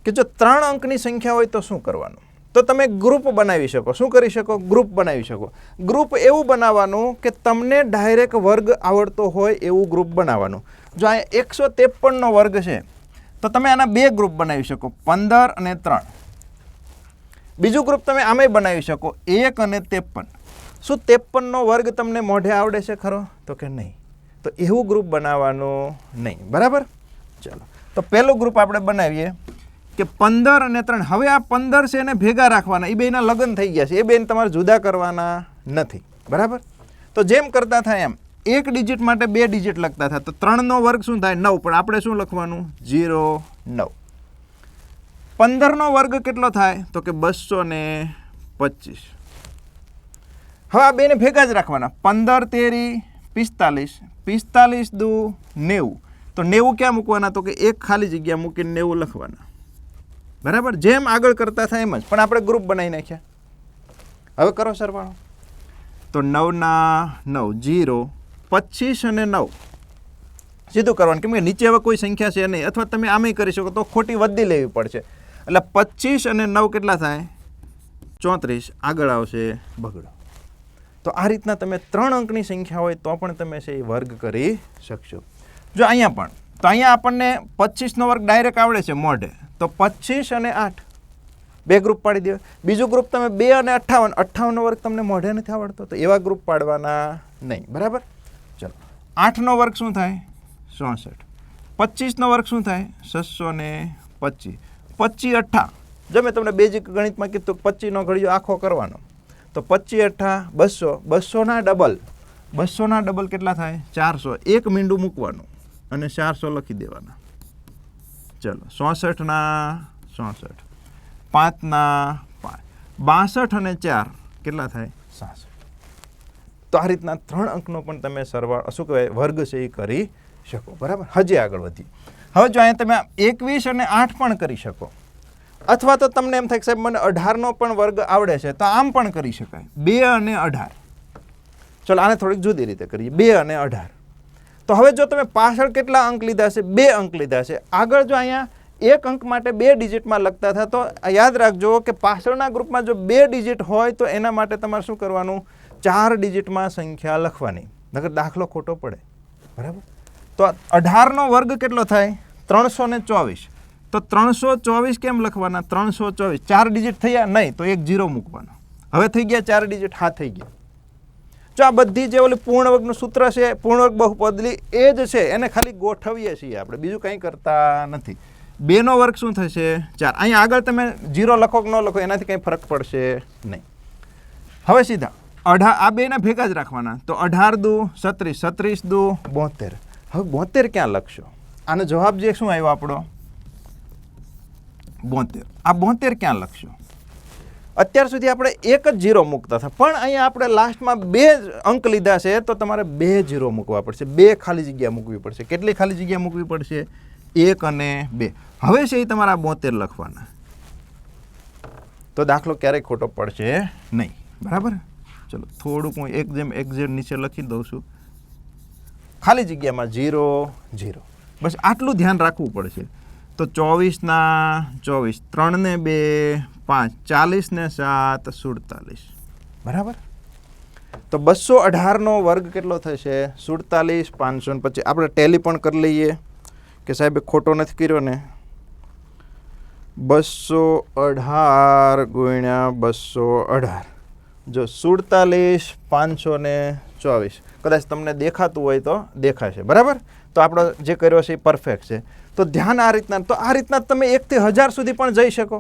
કે જો 3 અંકની સંખ્યા હોય તો શું કરવાનું. તો તમે ગ્રુપ બનાવી શકો. શું કરી શકો ગ્રુપ બનાવી શકો. ગ્રુપ એવું બનાવવાનું કે તમને ડાયરેક્ટ વર્ગ આવડતો હોય એવું ગ્રુપ બનાવવાનું. જો આ 153નો વર્ગ છે તો તમે આના 2 ગ્રુપ બનાવી શકો, 15 અને 3. બીજું ગ્રુપ તમે આમેય બનાવી શકો 1 અને 53. શું 53નો વર્ગ તમને મોઢે આવડે છે ખરો તો કે નહીં. તો એવું ગ્રુપ બનાવવાનું નહીં. બરાબર. ચાલો તો પહેલું ગ્રુપ આપણે બનાવીએ કે 15 અને 3. હવે આ 15 છે એને ભેગા રાખવાના. એ બેના લગ્ન થઈ ગયા છે, એ બેન તમારે જુદા કરવાના નથી. બરાબર. તો જેમ કરતા થાય એમ એક ડિજિટ માટે 2 ડિજિટ લખતા થાય. તો 3નો વર્ગ શું થાય 9, પણ આપણે શું લખવાનું 0 9. 15નો વર્ગ કેટલો થાય તો કે 225. હવે આ બેને ભેગા જ રાખવાના. 15 તેરી 45, 45 દુ 90, તો 90 ક્યાં મૂકવાના? તો કે એક ખાલી જગ્યા મૂકીને 90 લખવાના, બરાબર. જેમ આગળ કરતા થાય એમ જ, પણ આપણે ગ્રુપ બનાવી નાખ્યા. હવે કરો સરવાળો. તો 9 ના 9 0, 25 અને 9 સીધું કરવાનું, કેમ કે નીચે હવે કોઈ સંખ્યા છે નહીં, અથવા તમે આમે કરી શકો તો ખોટી વધી લેવી પડશે. એટલે 25 અને 9 કેટલા થાય? 34. આગળ આવશે બગડો. તો આ રીતના તમે 3 અંકની સંખ્યા હોય તો પણ તમે છે એ વર્ગ કરી શકશો. જો અહીંયા પણ, તો અહીંયા આપણને 25નો વર્ગ ડાયરેક્ટ આવડે છે મોઢે, તો 25 અને 8 બે ગ્રુપ પાડી દેવા. બીજું ગ્રુપ તમે 2 અને 58, 58નો વર્ગ તમને મોઢે નથી આવડતો તો એવા ગ્રુપ પાડવાના નહીં, બરાબર. ચલો, 8નો વર્ગ શું થાય? 64. 25નો વર્ગ શું થાય? 625. 25 8, જો મેં તમને બેઝિક ગણિતમાં કીધું 25નો ઘડિયો આખો કરવાનો, તો 25 8 200, 200ના ડબલ, 200ના ડબલ કેટલા થાય? 400. એક મીંડું મૂકવાનું અને 400 લખી દેવાના. ચલો, 66ના 66, 5ના 5, 62 અને 4 કેટલા થાય? 66. તો આ રીતના 3 અંકનો પણ તમે સરવાળો શું કહેવાય વર્ગ છે એ કરી શકો, બરાબર. હજી આગળ વધી. હવે જો અહીંયા તમે 21 અને 8 પણ કરી શકો, અથવા તો તમને એમ થાય કે સાહેબ મને 18નો પણ વર્ગ આવડે છે, તો આમ પણ કરી શકાય. 2 અને 18. ચલો, આને થોડીક જુદી રીતે કરીએ. 2 અને 18. તો હવે જો તમે પાછળ કેટલા અંક લીધા છે? 2 અંક લીધા છે. આગળ જો અહીંયા એક અંક માટે 2 ડિજિટમાં લખતા હતા, તો યાદ રાખજો કે પાછળના ગ્રુપમાં જો 2 ડિજિટ હોય તો એના માટે તમારે શું કરવાનું? 4 ડિજિટમાં સંખ્યા લખવાની, નકર દાખલો ખોટો પડે, બરાબર. તો 18નો વર્ગ કેટલો થાય? 324. તો 324 કેમ લખવાના? 324 4 ડિજિટ થયા નહીં તો એક 0 મૂકવાનો. હવે થઈ ગયા 4 ડિજિટ? હા, થઈ ગયા. જો આ બધી જે ઓલી પૂર્ણવર્ગનું સૂત્ર છે, પૂર્ણવર્ગ બહુપદલી, એ જ છે, એને ખાલી ગોઠવીએ છીએ આપણે, બીજું કંઈ કરતા નથી. 2નો વર્ગ શું થશે? 4. અહીંયા આગળ તમે 0 લખો કે ન લખો એનાથી કંઈ ફરક પડશે નહીં. હવે સીધા 18 આ બેના ભેગા જ રાખવાના, તો 18 દુ 36, 36 દુ 72. હવે 72 ક્યાં લખશો? આનો જવાબ જે શું આવ્યો આપણો? 72. આ 72 ક્યાં લખશો? અત્યાર સુધી આપણે એક જ 0 મૂકતા હતા, પણ અહીંયા આપણે લાસ્ટમાં 2 અંક લીધા છે, તો તમારે 2 0 મૂકવા પડશે, 2 ખાલી જગ્યા મૂકવી પડશે. કેટલી ખાલી જગ્યા મૂકવી પડશે? 1 અને 2. હવે છે એ તમારા 72 લખવાના, તો દાખલો ક્યારેય ખોટો પડશે નહીં, બરાબર. ચલો, થોડુંક હું એક્ઝેક્ટ નીચે લખી દઉં છું. ખાલી જગ્યામાં 0 0, બસ આટલું ધ્યાન રાખવું પડશે. તો 24 ના 24, 3 ને 2 5, 40 ને 7 47, બરાબર. તો 218નો વર્ગ કેટલો થશે? 47 525. આપણે ટેલી પણ કરી લઈએ કે સાહેબ ખોટો નથી કર્યો ને. 218 ગુણ્યા 218, જો 47 524. કદાચ તમને દેખાતું હોય તો દેખાશે, બરાબર. તો આપણો જે કર્યો છે એ પરફેક્ટ છે. તો ધ્યાન આ રીતના, તો આ રીતના તમે 1 થી 1000 સુધી પણ જઈ શકો.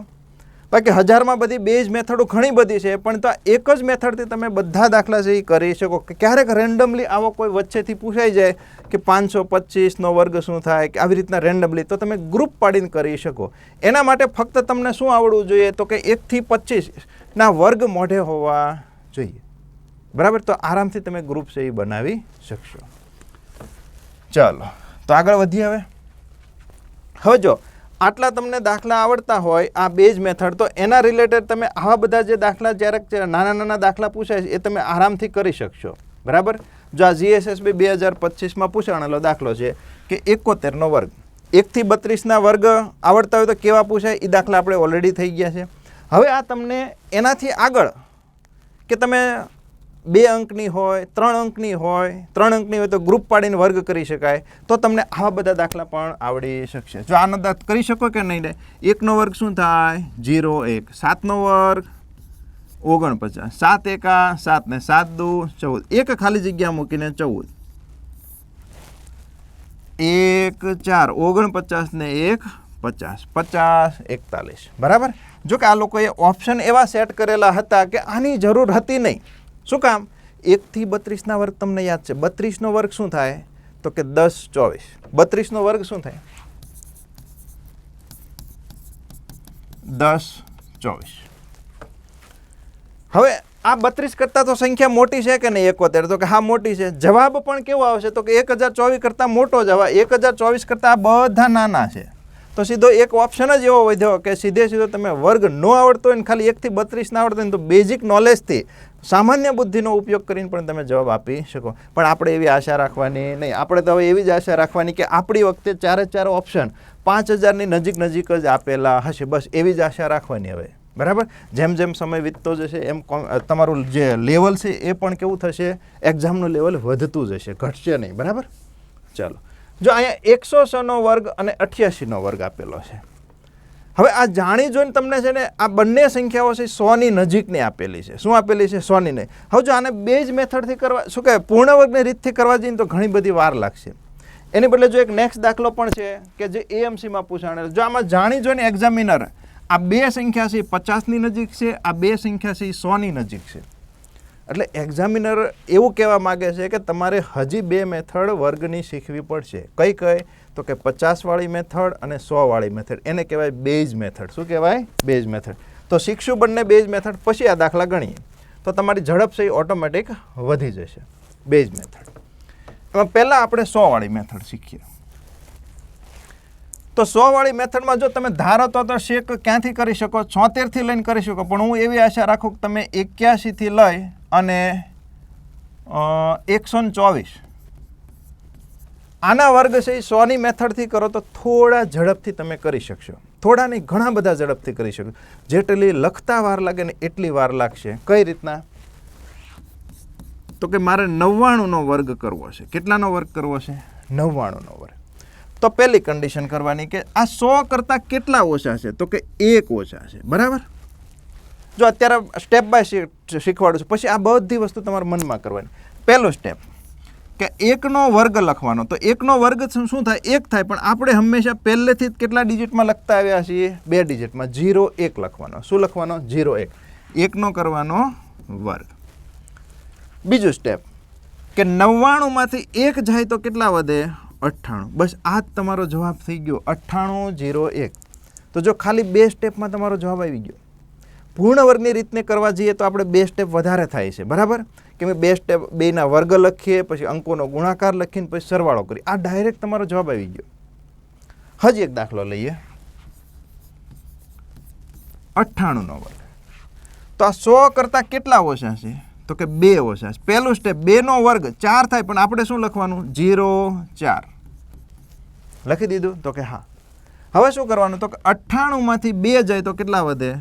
બાકી 1000માં બધી બેઝ મેથડો ઘણી બધી છે, પણ તો એક જ મેથડથી તમે બધા દાખલા છે એ કરી શકો. કે ક્યારેક રેન્ડમલી આવો કોઈ વચ્ચેથી પૂછાઈ જાય કે 525નો વર્ગ શું થાય, કે આવી રીતના રેન્ડમલી, તો તમે ગ્રુપ પાડીને કરી શકો. એના માટે ફક્ત તમને શું આવડવું જોઈએ? તો કે 1 થી 25ના વર્ગ મોઢે હોવા જોઈએ, બરાબર. તો આરામથી તમે ગ્રુપ છે એ બનાવી શકશો. ચાલો, તો આગળ વધીએ. હવે જો આટલા તમને દાખલા આવડતા હોય, આ બેઝ મેથડ, તો એના રિલેટેડ તમે આવા બધા જે દાખલા, જ્યારે નાના નાના દાખલા પૂછાય છે એ તમે આરામથી કરી શકશો, બરાબર. જો આ GSSB 2025માં પૂછાણેલો દાખલો છે કે 71નો વર્ગ, 1 થી 32ના વર્ગ આવડતા હોય તો કેવા પૂછાય એ દાખલા આપણે ઓલરેડી થઈ ગયા છે. હવે આ તમને એનાથી આગળ કે તમે 2 અંકની હોય, 3 અંકની હોય, 3 અંકની હોય તો ગ્રુપ પાડીને વર્ગ કરી શકાય, તો તમને આવા બધા દાખલા પણ આવડી શકશે. જો આનો દાખલા કરી શકો કે નહીં? 1નો વર્ગ શું થાય? 0 1. 7નો વર્ગ 49, 7 1 7 ને 7 દુ 14, એક ખાલી જગ્યા મૂકીને 14, 1 4 49 ને 1 50, 50 41, બરાબર. જો કે આ લોકોએ ઓપ્શન એવા સેટ કરેલા હતા કે આની જરૂર હતી નહીં. શું કામ? 1 થી 32ના વર્ગ તમને યાદ છે. 32નો વર્ગ શું થાય? તો કે 10 24. 32નો વર્ગ શું થાય? 10 24. હવે આ 32 કરતાં તો સંખ્યા મોટી છે કે નહીં 71? તો કે હા મોટી છે. જવાબ પણ કેવો આવશે? તો કે 1024 કરતાં મોટો જવાબ. 1024 કરતાં આ બધા નાના છે. તો સીધો એક ઓપ્શન જ એવો વધ્યો કે સીધો તમે વર્ગ ન આવડતો હોય ને ખાલી 1 થી 32 ના આવડતો હોય તો બેઝિક નોલેજથી સામાન્ય બુદ્ધિનો ઉપયોગ કરીને પણ તમે જવાબ આપી શકો. પણ આપણે એવી આશા રાખવાની નહીં. આપણે તો હવે એવી જ આશા રાખવાની કે આપણી વખતે 4 ઓપ્શન 5000ની નજીક જ આપેલા હશે. બસ એવી જ આશા રાખવાની હવે. બરાબર. જેમ જેમ સમય વીતતો જશે એમ તમારું જે લેવલ છે એ પણ કેવું થશે? એક્ઝામનું લેવલ વધતું જશે, ઘટશે નહીં. બરાબર. ચાલો, જો અહીંયા 106નો વર્ગ અને 88નો વર્ગ આપેલો છે. હવે આ જાણી જોઈને તમને છે ને આ બંને સંખ્યાઓ છે 100ની નજીકની આપેલી છે. શું આપેલી છે? 100ની નહીં. હવે જો આને બેઝ મેથડથી કરવા, શું કહેવાય, પૂર્ણ વર્ગની રીતથી કરવા જઈને તો ઘણી બધી વાર લાગશે. એની બદલે જો એક નેક્સ્ટ દાખલો પણ છે કે જે એએમસીમાં પૂછાણેલો. જો આમાં જાણી જોઈને એક્ઝામિનર આ બે સંખ્યા છે 50ની નજીક છે, આ બે સંખ્યા છે 100ની નજીક છે. એટલે એક્ઝામિનર એવું કહેવા માગે છે કે તમારે હજી બે મેથડ વર્ગની શીખવી પડશે. કઈ કઈ? તો કે 50વાળી મેથડ અને 100વાળી મેથડ. એને કહેવાય બેઝ મેથડ. શું કહેવાય? Base method. તો શીખશું બંને બેઝ મેથડ, પછી આ દાખલા ગણીએ તો તમારી ઝડપ છે ઓટોમેટિક વધી જશે. Base method. એમાં પહેલાં આપણે 100વાળી મેથડ શીખીએ. તો 100વાળી મેથડમાં જો તમે ધારો તો શેક ક્યાંથી કરી શકો? 76થી લઈને કરી શકો. પણ હું એવી આશા રાખું કે તમે 81થી લઈ અને 124 આના વર્ગ છે 100ની મેથડથી કરો તો થોડા ઝડપથી તમે કરી શકશો. થોડા નહીં, ઘણા બધા ઝડપથી કરી શકો. જેટલી લખતા વાર લાગે ને એટલી વાર લાગશે. કઈ રીતના? તો કે મારે 99નો વર્ગ કરવો છે. કેટલાનો વર્ગ કરવો છે? 99નો વર્ગ. તો પહેલી કન્ડિશન કરવાની કે આ 100 કરતાં કેટલા ઓછા છે? તો કે 1 ઓછા છે. બરાબર. જો અત્યારે સ્ટેપ બાય શીખવાડું છું, પછી આ બધી વસ્તુ તમારા મનમાં કરવાની. પહેલો સ્ટેપ કે 1નો વર્ગ લખવાનો. તો 1નો વર્ગ શું થાય? 1 થાય. પણ આપણે હંમેશા પહેલેથી જ કેટલા ડિજિટમાં લખતા આવ્યા છીએ? 2 ડિજિટમાં. 0 1 લખવાનો. શું લખવાનો? 0 1. 1નો કરવાનો વર્ગ. બીજું સ્ટેપ કે 99માંથી 1 જાય તો કેટલા વધે? 98. બસ આ જ તમારો જવાબ થઈ ગયો. 98 0 1. તો જો ખાલી 2 સ્ટેપમાં તમારો જવાબ આવી ગયો. પૂર્ણ વર્ગની રીતને કરવા જઈએ તો આપણે 2 સ્ટેપ વધારે થાય છે. બરાબર. કે મેં 2 સ્ટેપ 2ના વર્ગ લખીએ, પછી અંકોનો ગુણાકાર લખીને પછી સરવાળો કરી. આ ડાયરેક્ટ તમારો જવાબ આવી ગયો. હજી એક દાખલો લઈએ. 98નો વર્ગ. તો આ 100 કરતાં કેટલા ઓછા છે? તો કે 2 ઓછા છે. પહેલું સ્ટેપ 2નો વર્ગ 4 થાય. પણ આપણે શું લખવાનું? 0 4 લખી દીધું. તો કે હા. હવે શું કરવાનું? તો કે 98માંથી 2 જાય તો કેટલા વધે?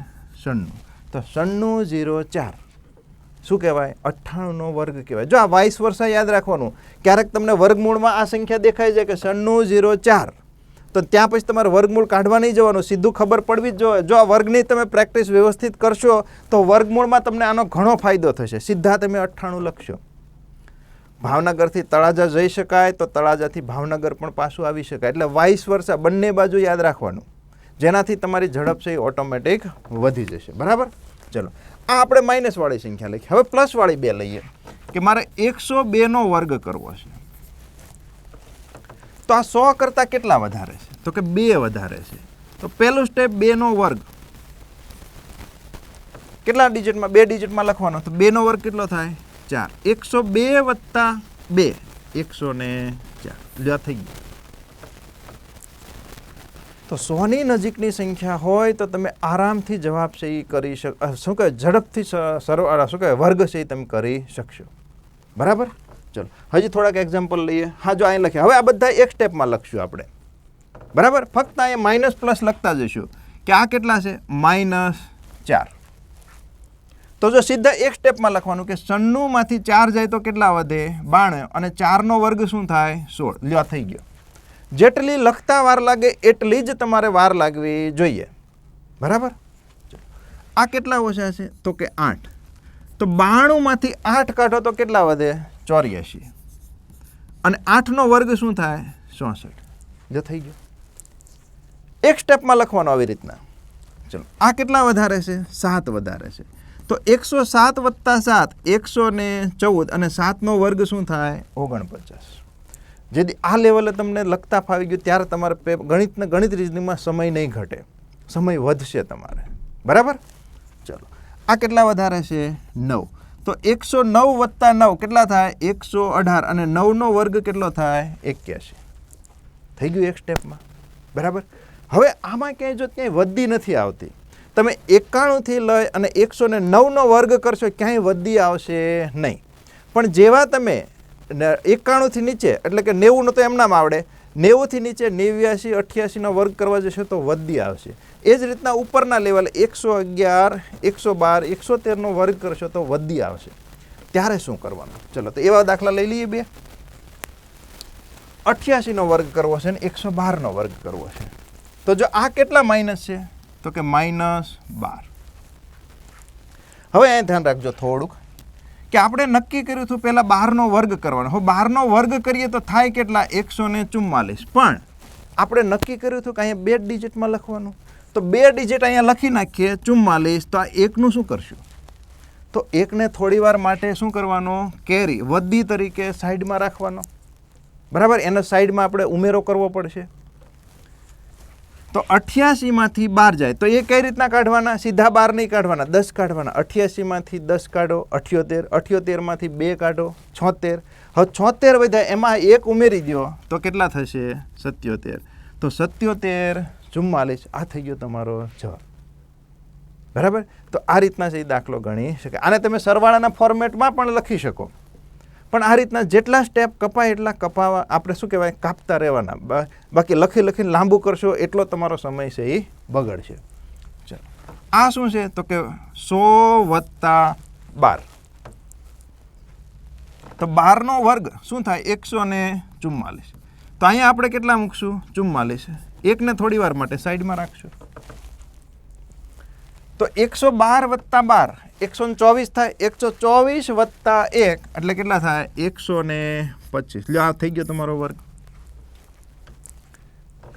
96. તો 96 0 4 શું કહેવાય? 98નો વર્ગ કહેવાય. જો આ વાઇસ વર્ષા યાદ રાખવાનું. ક્યારેક તમને વર્ગમૂળમાં આ સંખ્યા દેખાય છે કે 96 0 4, તો ત્યાં પછી તમારે વર્ગમૂળ કાઢવા નહીં જવાનું, સીધું ખબર પડવી જ જોઈએ. જો આ વર્ગની તમે પ્રેક્ટિસ વ્યવસ્થિત કરશો તો વર્ગમૂળમાં તમને આનો ઘણો ફાયદો થશે. સીધા તમે 98 લખશો. ભાવનગરથી તળાજા જઈ શકાય તો તળાજાથી ભાવનગર પણ પાછું આવી શકાય. એટલે વાઇસ વર્ષા બંને બાજુ યાદ રાખવાનું, જેનાથી તમારી ઝડપ છે એ ઓટોમેટિક વધી જશે. બરાબર. ચલો, આ આપણે માઇનસવાળી સંખ્યા લખી. હવે પ્લસવાળી 2 લઈએ કે મારે 102નો વર્ગ કરવો છે. તો આ 100 કરતાં કેટલા વધારે છે? તો કે 2 વધારે છે. તો પહેલું સ્ટેપ 2નો વર્ગ. કેટલા ડિજિટમાં? 2 ડિજિટમાં લખવાનો. તો 2નો વર્ગ કેટલો થાય? 4. 102 + 2 104. જો થઈ ગયું. તો 100ની નજીકની સંખ્યા હોય તો તમે આરામથી જવાબ છે એ કરી શકો. શું કહે? ઝડપથી સરવાળા શું કહે વર્ગ છે એ તમે કરી શકશો. બરાબર. ચલો, હજી થોડાક એક્ઝામ્પલ લઈએ. હા, જો અહીં લખ્યા. હવે આ બધા એક સ્ટેપમાં લખશું આપણે. બરાબર. ફક્ત અહીંયા માઇનસ પ્લસ લખતા જઈશું કે આ કેટલા છે? -4. તો જો સીધા એક સ્ટેપમાં લખવાનું કે 96માંથી 4 જાય તો કેટલા વધે? 92. અને 4નો વર્ગ શું થાય? 16. લ્યો, થઈ ગયો. જેટલી લખતા વાર લાગે એટલી જ તમારે વાર લાગવી જોઈએ. બરાબર. આ કેટલા ઓછા છે? તો કે 8. તો 92માંથી 8 કાઢો તો કેટલા વધે? 84. અને 8નો વર્ગ શું થાય? 64. જો થઈ ગયો. એક સ્ટેપમાં લખવાનો આવી રીતના. ચલો, આ કેટલા વધારે છે? 7 વધારે છે. તો 107 + 7 114. અને 7નો વર્ગ શું થાય? 49. જેથી આ લેવલે તમને લખતા ફાવી ગયું ત્યારે તમારે ગણિત રીઝનિંગમાં સમય નહીં ઘટે, સમય વધશે તમારે. બરાબર. ચલો, આ કેટલા વધારે છે 9. તો 109 વત્તા 9 કેટલા થાય 118 અને 9નો વર્ગ કેટલો થાય 81. થઈ ગયું એક સ્ટેપમાં. બરાબર. હવે આમાં ક્યાંય જો ક્યાંય વધી નથી આવતી. તમે 91થી લઈ અને 109નો વર્ગ કરશો ક્યાંય વધી આવશે નહીં. પણ જેવા તમે 91થી નીચે એટલે કે 90નો તો એમનામ આવડે, 90થી નીચે 89, 88નો વર્ગ કરવા જશો તો વધી આવશે. એ જ રીતના ઉપરના લેવલે 111, 112, 113નો વર્ગ કરશો તો વધી આવશે. ત્યારે શું કરવાનું? ચલો તો એવા દાખલા લઈ લઈએ બે. 88નો વર્ગ કરવો છે ને 112નો વર્ગ કરવો છે. તો જો આ કેટલા માઇનસ છે તો કે -12. હવે અહીં ધ્યાન રાખજો થોડુંક કે આપણે નક્કી કર્યું હતું પહેલાં 12નો વર્ગ કરવાનો. હવે 12નો વર્ગ કરીએ તો થાય કેટલા 144. પણ આપણે નક્કી કર્યું હતું કે અહીંયા 2 ડિજિટમાં લખવાનું. તો 2 ડિજિટ અહીંયા લખી નાખીએ 44. તો આ 1નું શું કરશું? તો 1ને થોડી વાર માટે શું કરવાનો? કેરી વધી તરીકે સાઈડમાં રાખવાનો. બરાબર. એના સાઈડમાં આપણે ઉમેરો કરવો પડશે. તો 88માંથી 12 જાય તો એ કઈ રીતના કાઢવાના? સીધા 12 નહીં કાઢવાના, 10 કાઢવાના. 88માંથી 10 કાઢો 78, 78માંથી 2 કાઢો 76. હવે 76 વધ્યા એમાં 1 ઉમેરી દો તો કેટલા થશે? 77. તો 77, 44 આ થઈ ગયો તમારો જવાબ. બરાબર. તો આ રીતના છે એ દાખલો ગણી શકાય. આને તમે સરવાળાના ફોર્મેટમાં પણ લખી શકો. પણ આ રીતના જેટલા સ્ટેપ કપાય એટલા કપાવા આપણે શું કહેવાય કાપતા રહેવાના. બાકી લખીને લાંબુ કરશો એટલો તમારો સમય છે એ બગડશે. ચાલો આ શું છે તો કે 100 વત્તા 12. તો 12નો વર્ગ શું થાય 144. તો અહીંયા આપણે કેટલા મૂકશું? 44. 1ને થોડી વાર માટે સાઈડમાં રાખશું. તો 112 વત્તા 12 124 થાય. 124 વત્તા 1 એટલે કેટલા થાય? 125. લ્યો આ થઈ ગયો તમારો વર્ગ.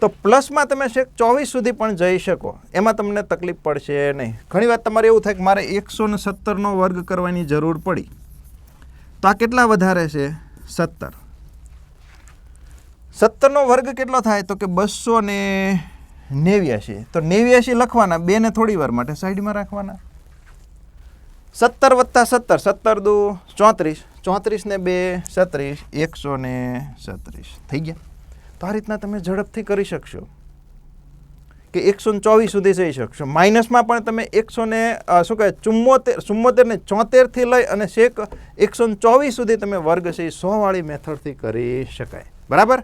તો પ્લસમાં તમે 24 સુધી પણ જઈ શકો, એમાં તમને તકલીફ પડશે નહીં. ઘણી વાર તમારે એવું થાય કે મારે 117નો વર્ગ કરવાની જરૂર પડી. તો આ કેટલા વધારે છે? 17. 17નો વર્ગ કેટલો થાય તો કે 289. તો 89 લખવાના, 2ને થોડી વાર માટે સાઈડમાં રાખવાના. 17 વત્તા 17, 17 દુ 34, 34 ને 2 36, 137 થઈ ગયા. તો આ રીતના તમે ઝડપથી કરી શકશો કે 124 સુધી જઈ શકશો. માઇનસમાં પણ તમે 74 ને 74થી લઈ અને છેક 124 સુધી તમે વર્ગ છે 100 વાળી મેથડથી કરી શકાય. બરાબર.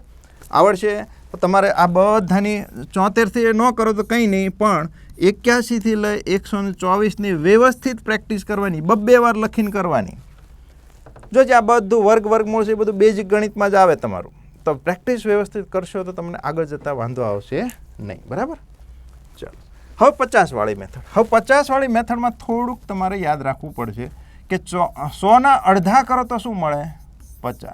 આવડશે તો તમારે આ બધાની 74થી ન કરો તો કંઈ નહીં, પણ 81થી લઈ 124ની વ્યવસ્થિત પ્રેક્ટિસ કરવાની, 2 વાર લખીને કરવાની. જો જે આ બધું વર્ગમૂળ છે એ બધું બેઝિક ગણિતમાં જ આવે તમારું. તો પ્રેક્ટિસ વ્યવસ્થિત કરશો તો તમને આગળ જતાં વાંધો આવશે નહીં. બરાબર. ચાલો હવે 50 વાળી મેથડ. હવે 50 વાળી મેથડમાં થોડુંક તમારે યાદ રાખવું પડશે કે 100ના અડધા કરો તો શું મળે? 50.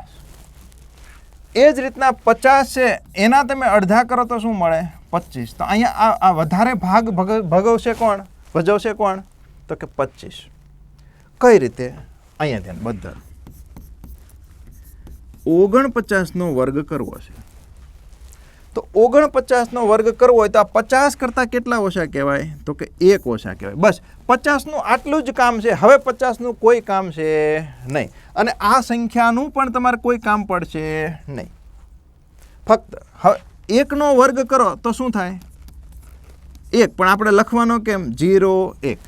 એ જ રીતના 50 છે એના તમે અડધા કરો તો શું મળે? 25. તો અહીંયા આ વધારે ભાગ ભજવશે કોણ? તો કે 25. કઈ રીતે? અહીંયા ધ્યાન બધા 49નો વર્ગ કરવો છે. તો 49નો વર્ગ કરવો હોય તો આ 50 કરતાં કેટલા ઓછા કહેવાય? તો કે 1 ઓછા કહેવાય. બસ 50નું આટલું જ કામ છે. હવે 50નું કોઈ કામ છે નહીં, અને આ સંખ્યાનું પણ તમારે કોઈ કામ પડશે નહીં. ફક્ત હવે 1નો વર્ગ કરો તો શું થાય? 1. પણ આપણે લખવાનો કેમ? 0 1.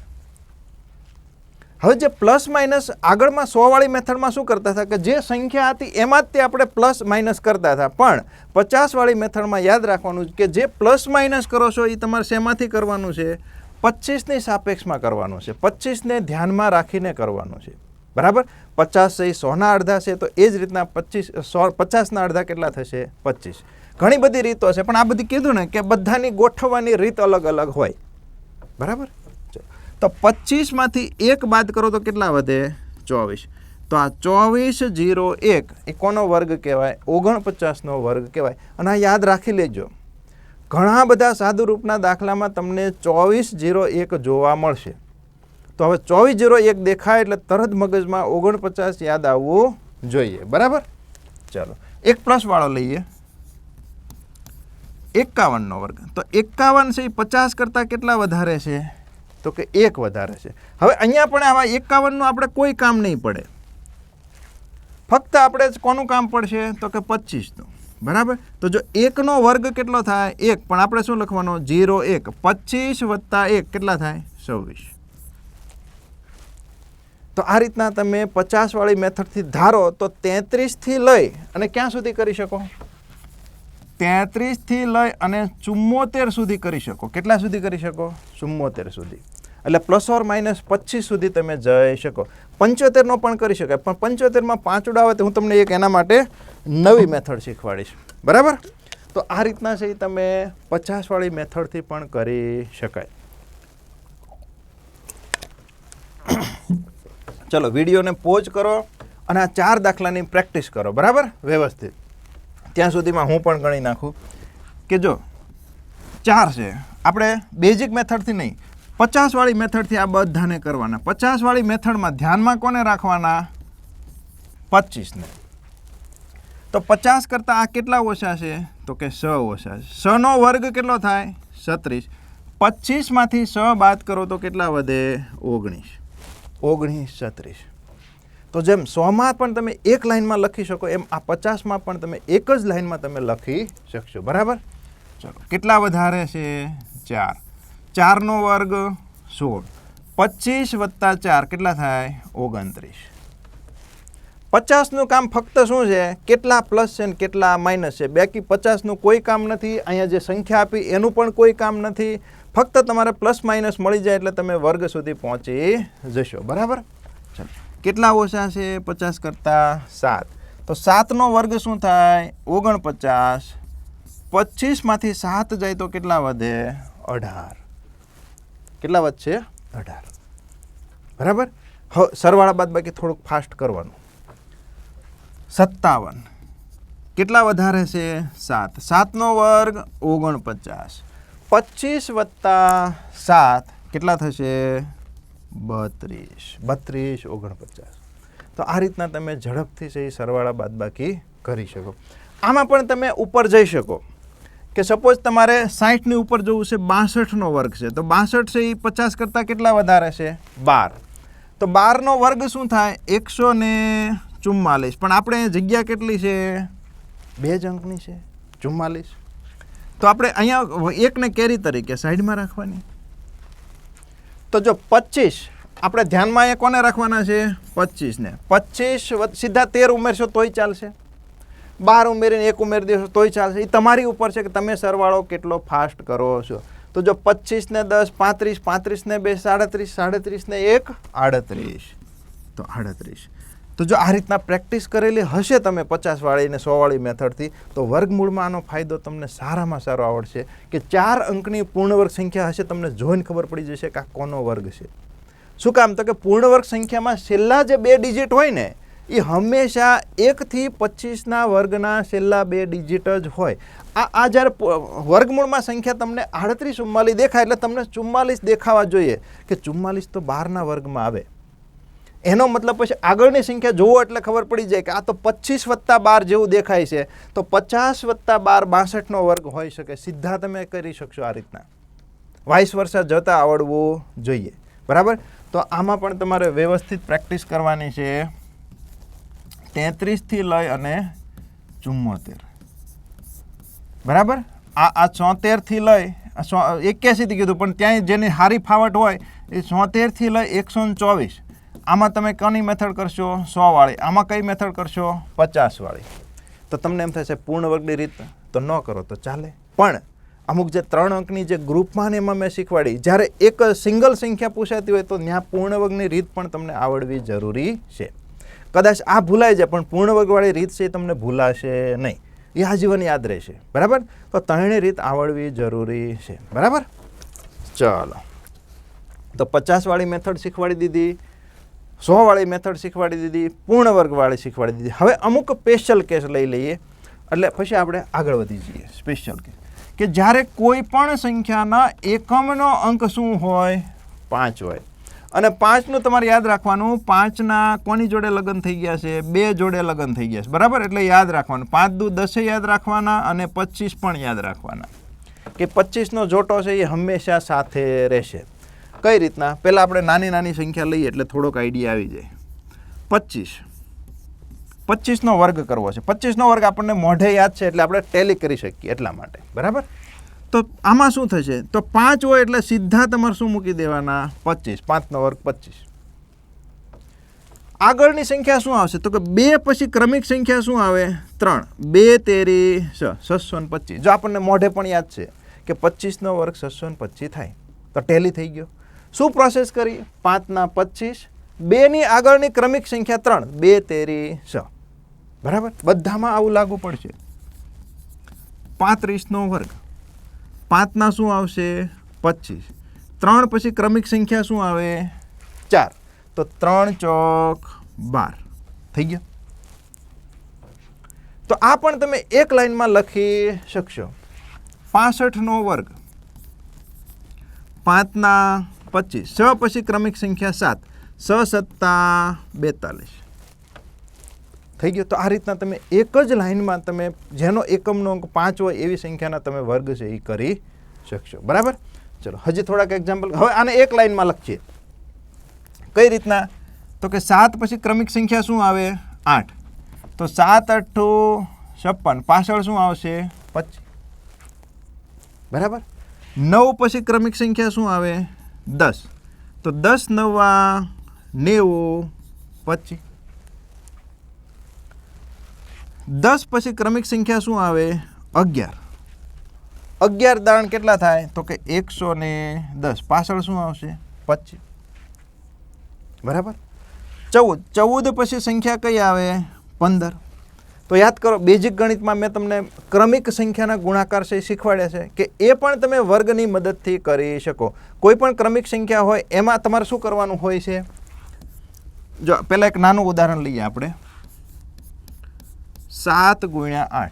હવે જે પ્લસ માઇનસ આગળમાં 100 વાળી મેથડમાં શું કરતા હતા કે જે સંખ્યા હતી એમાં જ તે આપણે પ્લસ માઇનસ કરતા હતા. પણ 50 વાળી મેથડમાં યાદ રાખવાનું કે જે પ્લસ માઇનસ કરો છો એ તમારે શેમાંથી કરવાનું છે? 25ની સાપેક્ષમાં કરવાનું છે. 25ને ધ્યાનમાં રાખીને કરવાનું છે. બરાબર. 50 છે એ 100ના અડધા છે, તો એ જ રીતના 50ના અડધા કેટલા થશે? 25. ઘણી બધી રીતો છે, પણ આ બધી કીધું ને કે બધાની ગોઠવવાની રીત અલગ અલગ હોય. બરાબર. તો 25માંથી 1 બાદ કરો તો કેટલા વધે? 24. તો આ 24 0 1 એ કોનો વર્ગ કહેવાય? 49નો વર્ગ કહેવાય. અને આ યાદ રાખી લેજો, ઘણા બધા સાદુરૂપના દાખલામાં તમને 24 0 1 જોવા મળશે. તો હવે 24 0 1 દેખાય એટલે તરત મગજમાં 49 યાદ આવવું જોઈએ. બરાબર. ચાલો એક પ્લસ વાળો લઈએ. 51નો વર્ગ. તો 51 છે એ 50 કરતાં કેટલા વધારે છે? તો કે 1 વધારે છે. હવે અહીંયા પણ આવા 51નું આપણે કોઈ કામ નહીં પડે, ફક્ત આપણે કોનું કામ પડશે તો કે 25નું. બરાબર. તો જો 1નો વર્ગ કેટલો થાય 1, પણ આપણે શું લખવાનો 0 1, 25 વત્તા 1 કેટલા થાય 26. તો આ રીતના તમે 50 વાળી મેથડથી ધારો તો 33 થી લઈ અને ક્યાં સુધી કરી શકો? 33 થી લઈ અને 74 સુધી કરી શકો. કેટલા સુધી કરી શકો? 74 સુધી. એટલે પ્લસ ઓર માઇનસ 25 સુધી તમે જઈ શકો. 75નો પણ કરી શકાય, પણ 75માં 5 ઉડાવે તો હું તમને એક એના માટે નવી મેથડ શીખવાડીશ. બરાબર. તો આ રીતના છે તમે 50 વાળી મેથડથી પણ કરી શકાય. ચલો વિડીયોને પોઝ કરો અને આ 4 દાખલાની પ્રેક્ટિસ કરો. બરાબર, વ્યવસ્થિત. ત્યાં સુધીમાં હું પણ ગણી નાખું કે જો 4 છે, આપણે બેઝિક મેથડથી નહીં 50 વાળી મેથડથી આ બધાને કરવાના. 50 વાળી મેથડમાં ધ્યાનમાં કોને રાખવાના? 25ને. તો 50 કરતાં આ કેટલા ઓછા છે તો કે 6 ઓછા છે. 6નો વર્ગ કેટલો થાય 36. 25માંથી 6 બાદ કરો તો કેટલા વધે 19. 19 36. તો જેમ 100માં પણ તમે એક લાઇનમાં લખી શકો એમ આ 50માં પણ તમે એક જ લાઇનમાં તમે લખી શકશો. બરાબર. ચલો કેટલા વધારે છે 4. 4નો વર્ગ 16. 25 વત્તા 4 કેટલા થાય 29. 50નું કામ ફક્ત શું છે? કેટલા પ્લસ છે ને કેટલા માઇનસ છે. બાકી 50નું કોઈ કામ નથી. અહીંયા જે સંખ્યા આપી એનું પણ કોઈ કામ નથી. ફક્ત તમારે પ્લસ માઇનસ મળી જાય એટલે તમે વર્ગ સુધી પહોંચી જશો. બરાબર. ચાલો કેટલા ઓછા છે 50 કરતાં 7. તો 7નો વર્ગ શું થાય 49. 25માંથી 7 જાય તો કેટલા વધે 18. કેટલા વધશે 18. બરાબર. હવે સરવાળા બાદ બાકી થોડુંક ફાસ્ટ કરવાનું. 57. કેટલા વધારે છે 7. 7નો વર્ગ 49. 25 વત્તા 7 કેટલા થશે 32. 32 49. તો આ રીતના તમે ઝડપથી છે સરવાળા બાદબાકી કરી શકો. આમાં પણ તમે ઉપર જઈ શકો કે સપોઝ તમારે 60ની ઉપર જવું છે. 62નો વર્ગ છે તો 62 છે એ 50 કરતાં કેટલા વધારે છે 12. તો 12નો વર્ગ શું થાય 144. પણ આપણે જગ્યા કેટલી છે 2 જ અંકની છે 44. તો આપણે અહીંયા એકને કેરી તરીકે સાઈડમાં રાખવાની. તો જો 25 આપણે ધ્યાનમાં એ કોને રાખવાના છે 25ને. 25 સીધા 13 ઉમેરશો તોય ચાલશે. 12 ઉમેરીને 1 ઉમેરી દેશો તોય ચાલશે. એ તમારી ઉપર છે કે તમે સરવાળો કેટલો ફાસ્ટ કરો છો. તો જો 25 ને 10 35, 35 ને 2 37, 37 ને 1 38. તો 38. તો જો આ રીતના પ્રેક્ટિસ કરેલી હશે તમે 50 વાળી ને 100 વાળી મેથડથી તો વર્ગમૂળમાં આનો ફાયદો તમને સારામાં સારો આવડશે કે 4 અંકની પૂર્ણ વર્ગ સંખ્યા હશે તમને જોઈને ખબર પડી જશે કે આ કોનો વર્ગ છે. શું કામ? તો કે પૂર્ણ વર્ગ સંખ્યામાં છેલ્લા જે 2 ડિજિટ હોય ને એ હંમેશા 1 થી 25ના વર્ગના છેલ્લા 2 ડિજિટ જ હોય. આ જ્યારે વર્ગમૂળમાં સંખ્યા તમને 38 44 દેખાય એટલે તમને 44 દેખાવા જોઈએ કે 44 તો 12ના વર્ગમાં આવે. એનો મતલબ પછી આગળની સંખ્યા જુઓ એટલે ખબર પડી જાય કે આ તો 25 વત્તા 12 જેવું દેખાય છે. તો 50 વત્તા 12 62નો વર્ગ હોઈ શકે. સીધા તમે કરી શકશો આ રીતના. વાઇસ વર્ષા જતા આવડવું જોઈએ. બરાબર. તો આમાં પણ તમારે વ્યવસ્થિત પ્રેક્ટિસ કરવાની છે. 33 થી લઈ અને 74. બરાબર. આ 74 થી લઈ 81 થી કીધું પણ ત્યાં જેની હારી ફાવટ હોય એ 74 થી લઈ 124. આમાં તમે કોની મેથડ કરશો 100 વાળી. આમાં કઈ મેથડ કરશો 50 વાળી. તો તમને એમ થશે પૂર્ણ વર્ગની રીત તો ન કરો તો ચાલે. પણ અમુક જે 3 અંકની જે ગ્રુપમાં એમાં મેં શીખવાડી જ્યારે એક સિંગલ સંખ્યા પૂછાતી હોય તો ત્યાં પૂર્ણ વર્ગની રીત પણ તમને આવડવી જરૂરી છે. કદાચ આ ભૂલાઈ જાય પણ પૂર્ણ વર્ગવાળી રીત છે એ તમને ભૂલાશે નહીં. એ આજીવન યાદ રહેશે. બરાબર. તો 3 રીત આવડવી જરૂરી છે. બરાબર. ચાલો તો 50 વાળી મેથડ શીખવાડી દીધી, 100 વાળી મેથડ શીખવાડી દીધી, પૂર્ણ વર્ગવાળી શીખવાડી દીધી. હવે અમુક સ્પેશિયલ કેસ લઈ લઈએ એટલે પછી આપણે આગળ વધી જઈએ. સ્પેશિયલ કેસ કે જ્યારે કોઈ પણ સંખ્યાના એકમનો અંક શું હોય 5 હોય અને 5નું તમારે યાદ રાખવાનું 5ના કોની જોડે લગ્ન થઈ ગયા છે 2 જોડે લગ્ન થઈ ગયા છે. બરાબર. એટલે યાદ રાખવાનું 5 દુ 10 યાદ રાખવાના અને 25 પણ યાદ રાખવાના કે 25નો જોટો છે એ હંમેશા સાથે રહેશે. કઈ રીતના? પહેલાં આપણે નાની નાની સંખ્યા લઈએ એટલે થોડોક આઈડિયા આવી જાય. 25. 25નો વર્ગ કરવો છે. 25નો વર્ગ આપણને મોઢે યાદ છે એટલે આપણે ટેલી કરી શકીએ એટલા માટે. બરાબર? તો આમાં શું થશે? તો 5 હોય એટલે સીધા તમારે શું મૂકી દેવાના? 25. 5નો વર્ગ 25. આગળની સંખ્યા શું આવશે? તો કે 2 પછી ક્રમિક સંખ્યા શું આવે? 3. 2 તેરી 625. જો આપણને મોઢે પણ યાદ છે કે 25નો વર્ગ 625 થાય તો ટેલી થઈ ગયો. શું પ્રોસેસ કરી? 5ના 25, 2ની આગળની ક્રમિક સંખ્યા 3, 2 તેરી 6. બરાબર? બધામાં આવું લાગુ પડશે. 35નો વર્ગ 5ના શું આવશે? 25. 3 પછી ક્રમિક સંખ્યા શું આવે? 4. તો 3 ચોક 12 થઈ ગયો. તો આ પણ તમે એક લાઈનમાં લખી શકશો. 65નો વર્ગ 5ના 25, 6 પછી ક્રમિક સંખ્યા 7, 6 સત્તા 42 થઈ ગયો. તો આ રીતના તમે એક જ લાઈનમાં તમે જેનો એકમનો અંક 5 હોય એવી સંખ્યાના તમે વર્ગ છે એ કરી શકશો. બરાબર? ચલો હજી થોડાક એક્ઝામ્પલ. હવે આને એક લાઈનમાં લખીએ. કઈ રીતના? તો કે 7 પછી ક્રમિક સંખ્યા શું આવે? 8. તો 7 8 56, પાછળ શું આવશે? 25. બરાબર? 9 પછી ક્રમિક સંખ્યા શું આવે? 10. તો 10 9 90 25. 10 પછી ક્રમિક સંખ્યા શું આવે? 11. 11 દાણ કેટલા થાય? તો કે 110, પાછળ શું આવશે? 25. બરાબર? 14 પછી સંખ્યા કઈ આવે? 15. તો યાદ કરો, બેઝિક ગણિતમાં મેં તમને ક્રમિક સંખ્યાના ગુણાકાર છે શીખવાડ્યા છે કે એ પણ તમે વર્ગની મદદથી કરી શકો. કોઈ પણ ક્રમિક સંખ્યા હોય એમાં તમારે શું કરવાનું હોય છે? જો પહેલાં એક નાનું ઉદાહરણ લઈએ આપણે. 7 × 8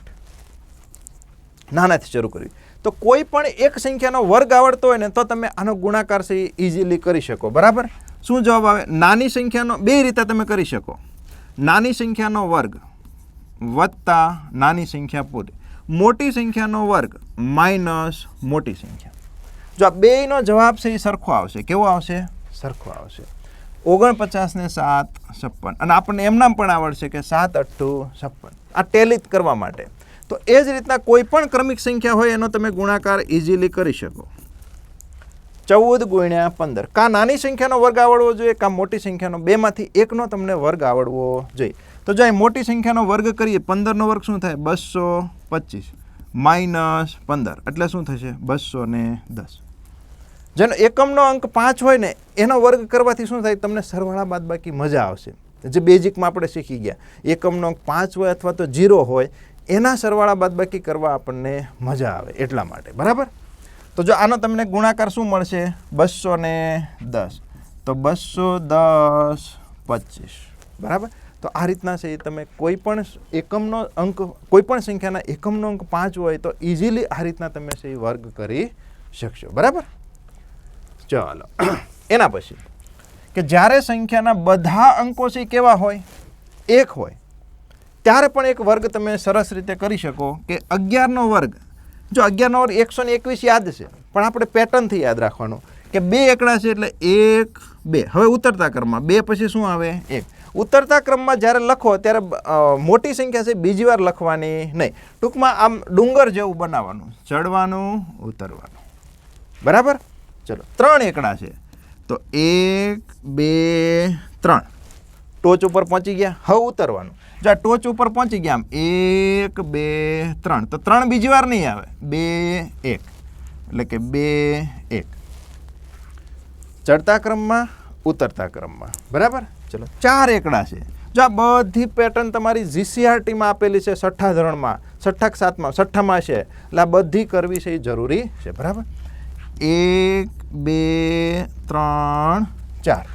નાનાથી શરૂ કરવી. તો કોઈ પણ એક સંખ્યાનો વર્ગ આવડતો હોય ને તો તમે આનો ગુણાકાર છે એ ઇઝીલી કરી શકો. બરાબર? શું જવાબ આવે? નાની સંખ્યાનો બે રીતે તમે કરી શકો. નાની સંખ્યાનો વર્ગ વત્તા નાની સંખ્યા પૂરી, મોટી સંખ્યાનો વર્ગ માઇનસ મોટી સંખ્યા. જો આ બેયનો જવાબ છે એ સરખો આવશે. કેવો આવશે? સરખો આવશે. 49 ને 7 56. અને આપણને એમનામ પણ આવડશે કે 7 8 56. આ ટેલિત કરવા માટે. તો એ જ રીતના કોઈ પણ ક્રમિક સંખ્યા હોય એનો તમે ગુણાકાર ઇઝીલી કરી શકો. 14 × 15. કાં નાની સંખ્યાનો વર્ગ આવડવો જોઈએ કાં મોટી સંખ્યાનો, બેમાંથી એકનો તમને વર્ગ આવડવો જોઈએ. તો જો અહીં મોટી સંખ્યાનો વર્ગ કરીએ, 15નો વર્ગ શું થાય? 225 માઇનસ 15 એટલે શું થશે? 210. જેનો એકમનો અંક 5 હોય ને એનો વર્ગ કરવાથી શું થાય? તમને સરવાળા બાદબાકી મજા આવશે. જે બેઝિકમાં આપણે શીખી ગયા, એકમનો અંક 5 હોય અથવા તો 0 હોય એના સરવાળા બાદબાકી કરવા આપણને મજા આવે એટલા માટે. બરાબર? તો જો આનો તમને ગુણાકાર શું મળશે? 210. તો 210 25. બરાબર? તો આ રીતના છે તમે કોઈ પણ એકમનો અંક, કોઈ પણ સંખ્યાના એકમનો અંક 5 હોય તો ઇઝીલી આ રીતના તમે છે વર્ગ કરી શકશો. બરાબર? ચાલો એના પછી કે જ્યારે સંખ્યાના બધા અંકો છે કેવા હોય? 1 હોય ત્યારે પણ એક વર્ગ તમે સરસ રીતે કરી શકો કે 11નો વર્ગ. જો 11નો વર્ગ 121 યાદ છે પણ આપણે પેટર્નથી યાદ રાખવાનું કે 2 એકડા છે એટલે 1 2. હવે ઉતરતા ક્રમમાં 2 પછી શું આવે? 1. ઉતરતા ક્રમમાં જ્યારે લખો ત્યારે મોટી સંખ્યા છે બીજી વાર લખવાની નહીં. ટૂંકમાં આમ ડુંગર જેવું બનાવવાનું, ચડવાનું ઉતરવાનું. બરાબર? ચલો 3 એકડા છે તો 1 2 3 ટોચ ઉપર પહોંચી ગયા. હવે ઉતરવાનું. જો ટોચ ઉપર પહોંચી ગયા આમ 1 2 3 તો 3 બીજી વાર નહીં આવે, 2 1 એટલે કે 2 1. ચડતા ક્રમમાં ઉતરતા ક્રમમાં. બરાબર? ચલો 4 એકડા છે. જો આ બધી પેટર્ન તમારી જીસીઆરટીમાં આપેલી છે, 6ઠ્ઠા ધોરણમાં, 6ઠ્ઠા કે 7મા 6ઠ્ઠામાં છે એટલે આ બધી કરવી છે એ જરૂરી છે. બરાબર? 1 2 3 4.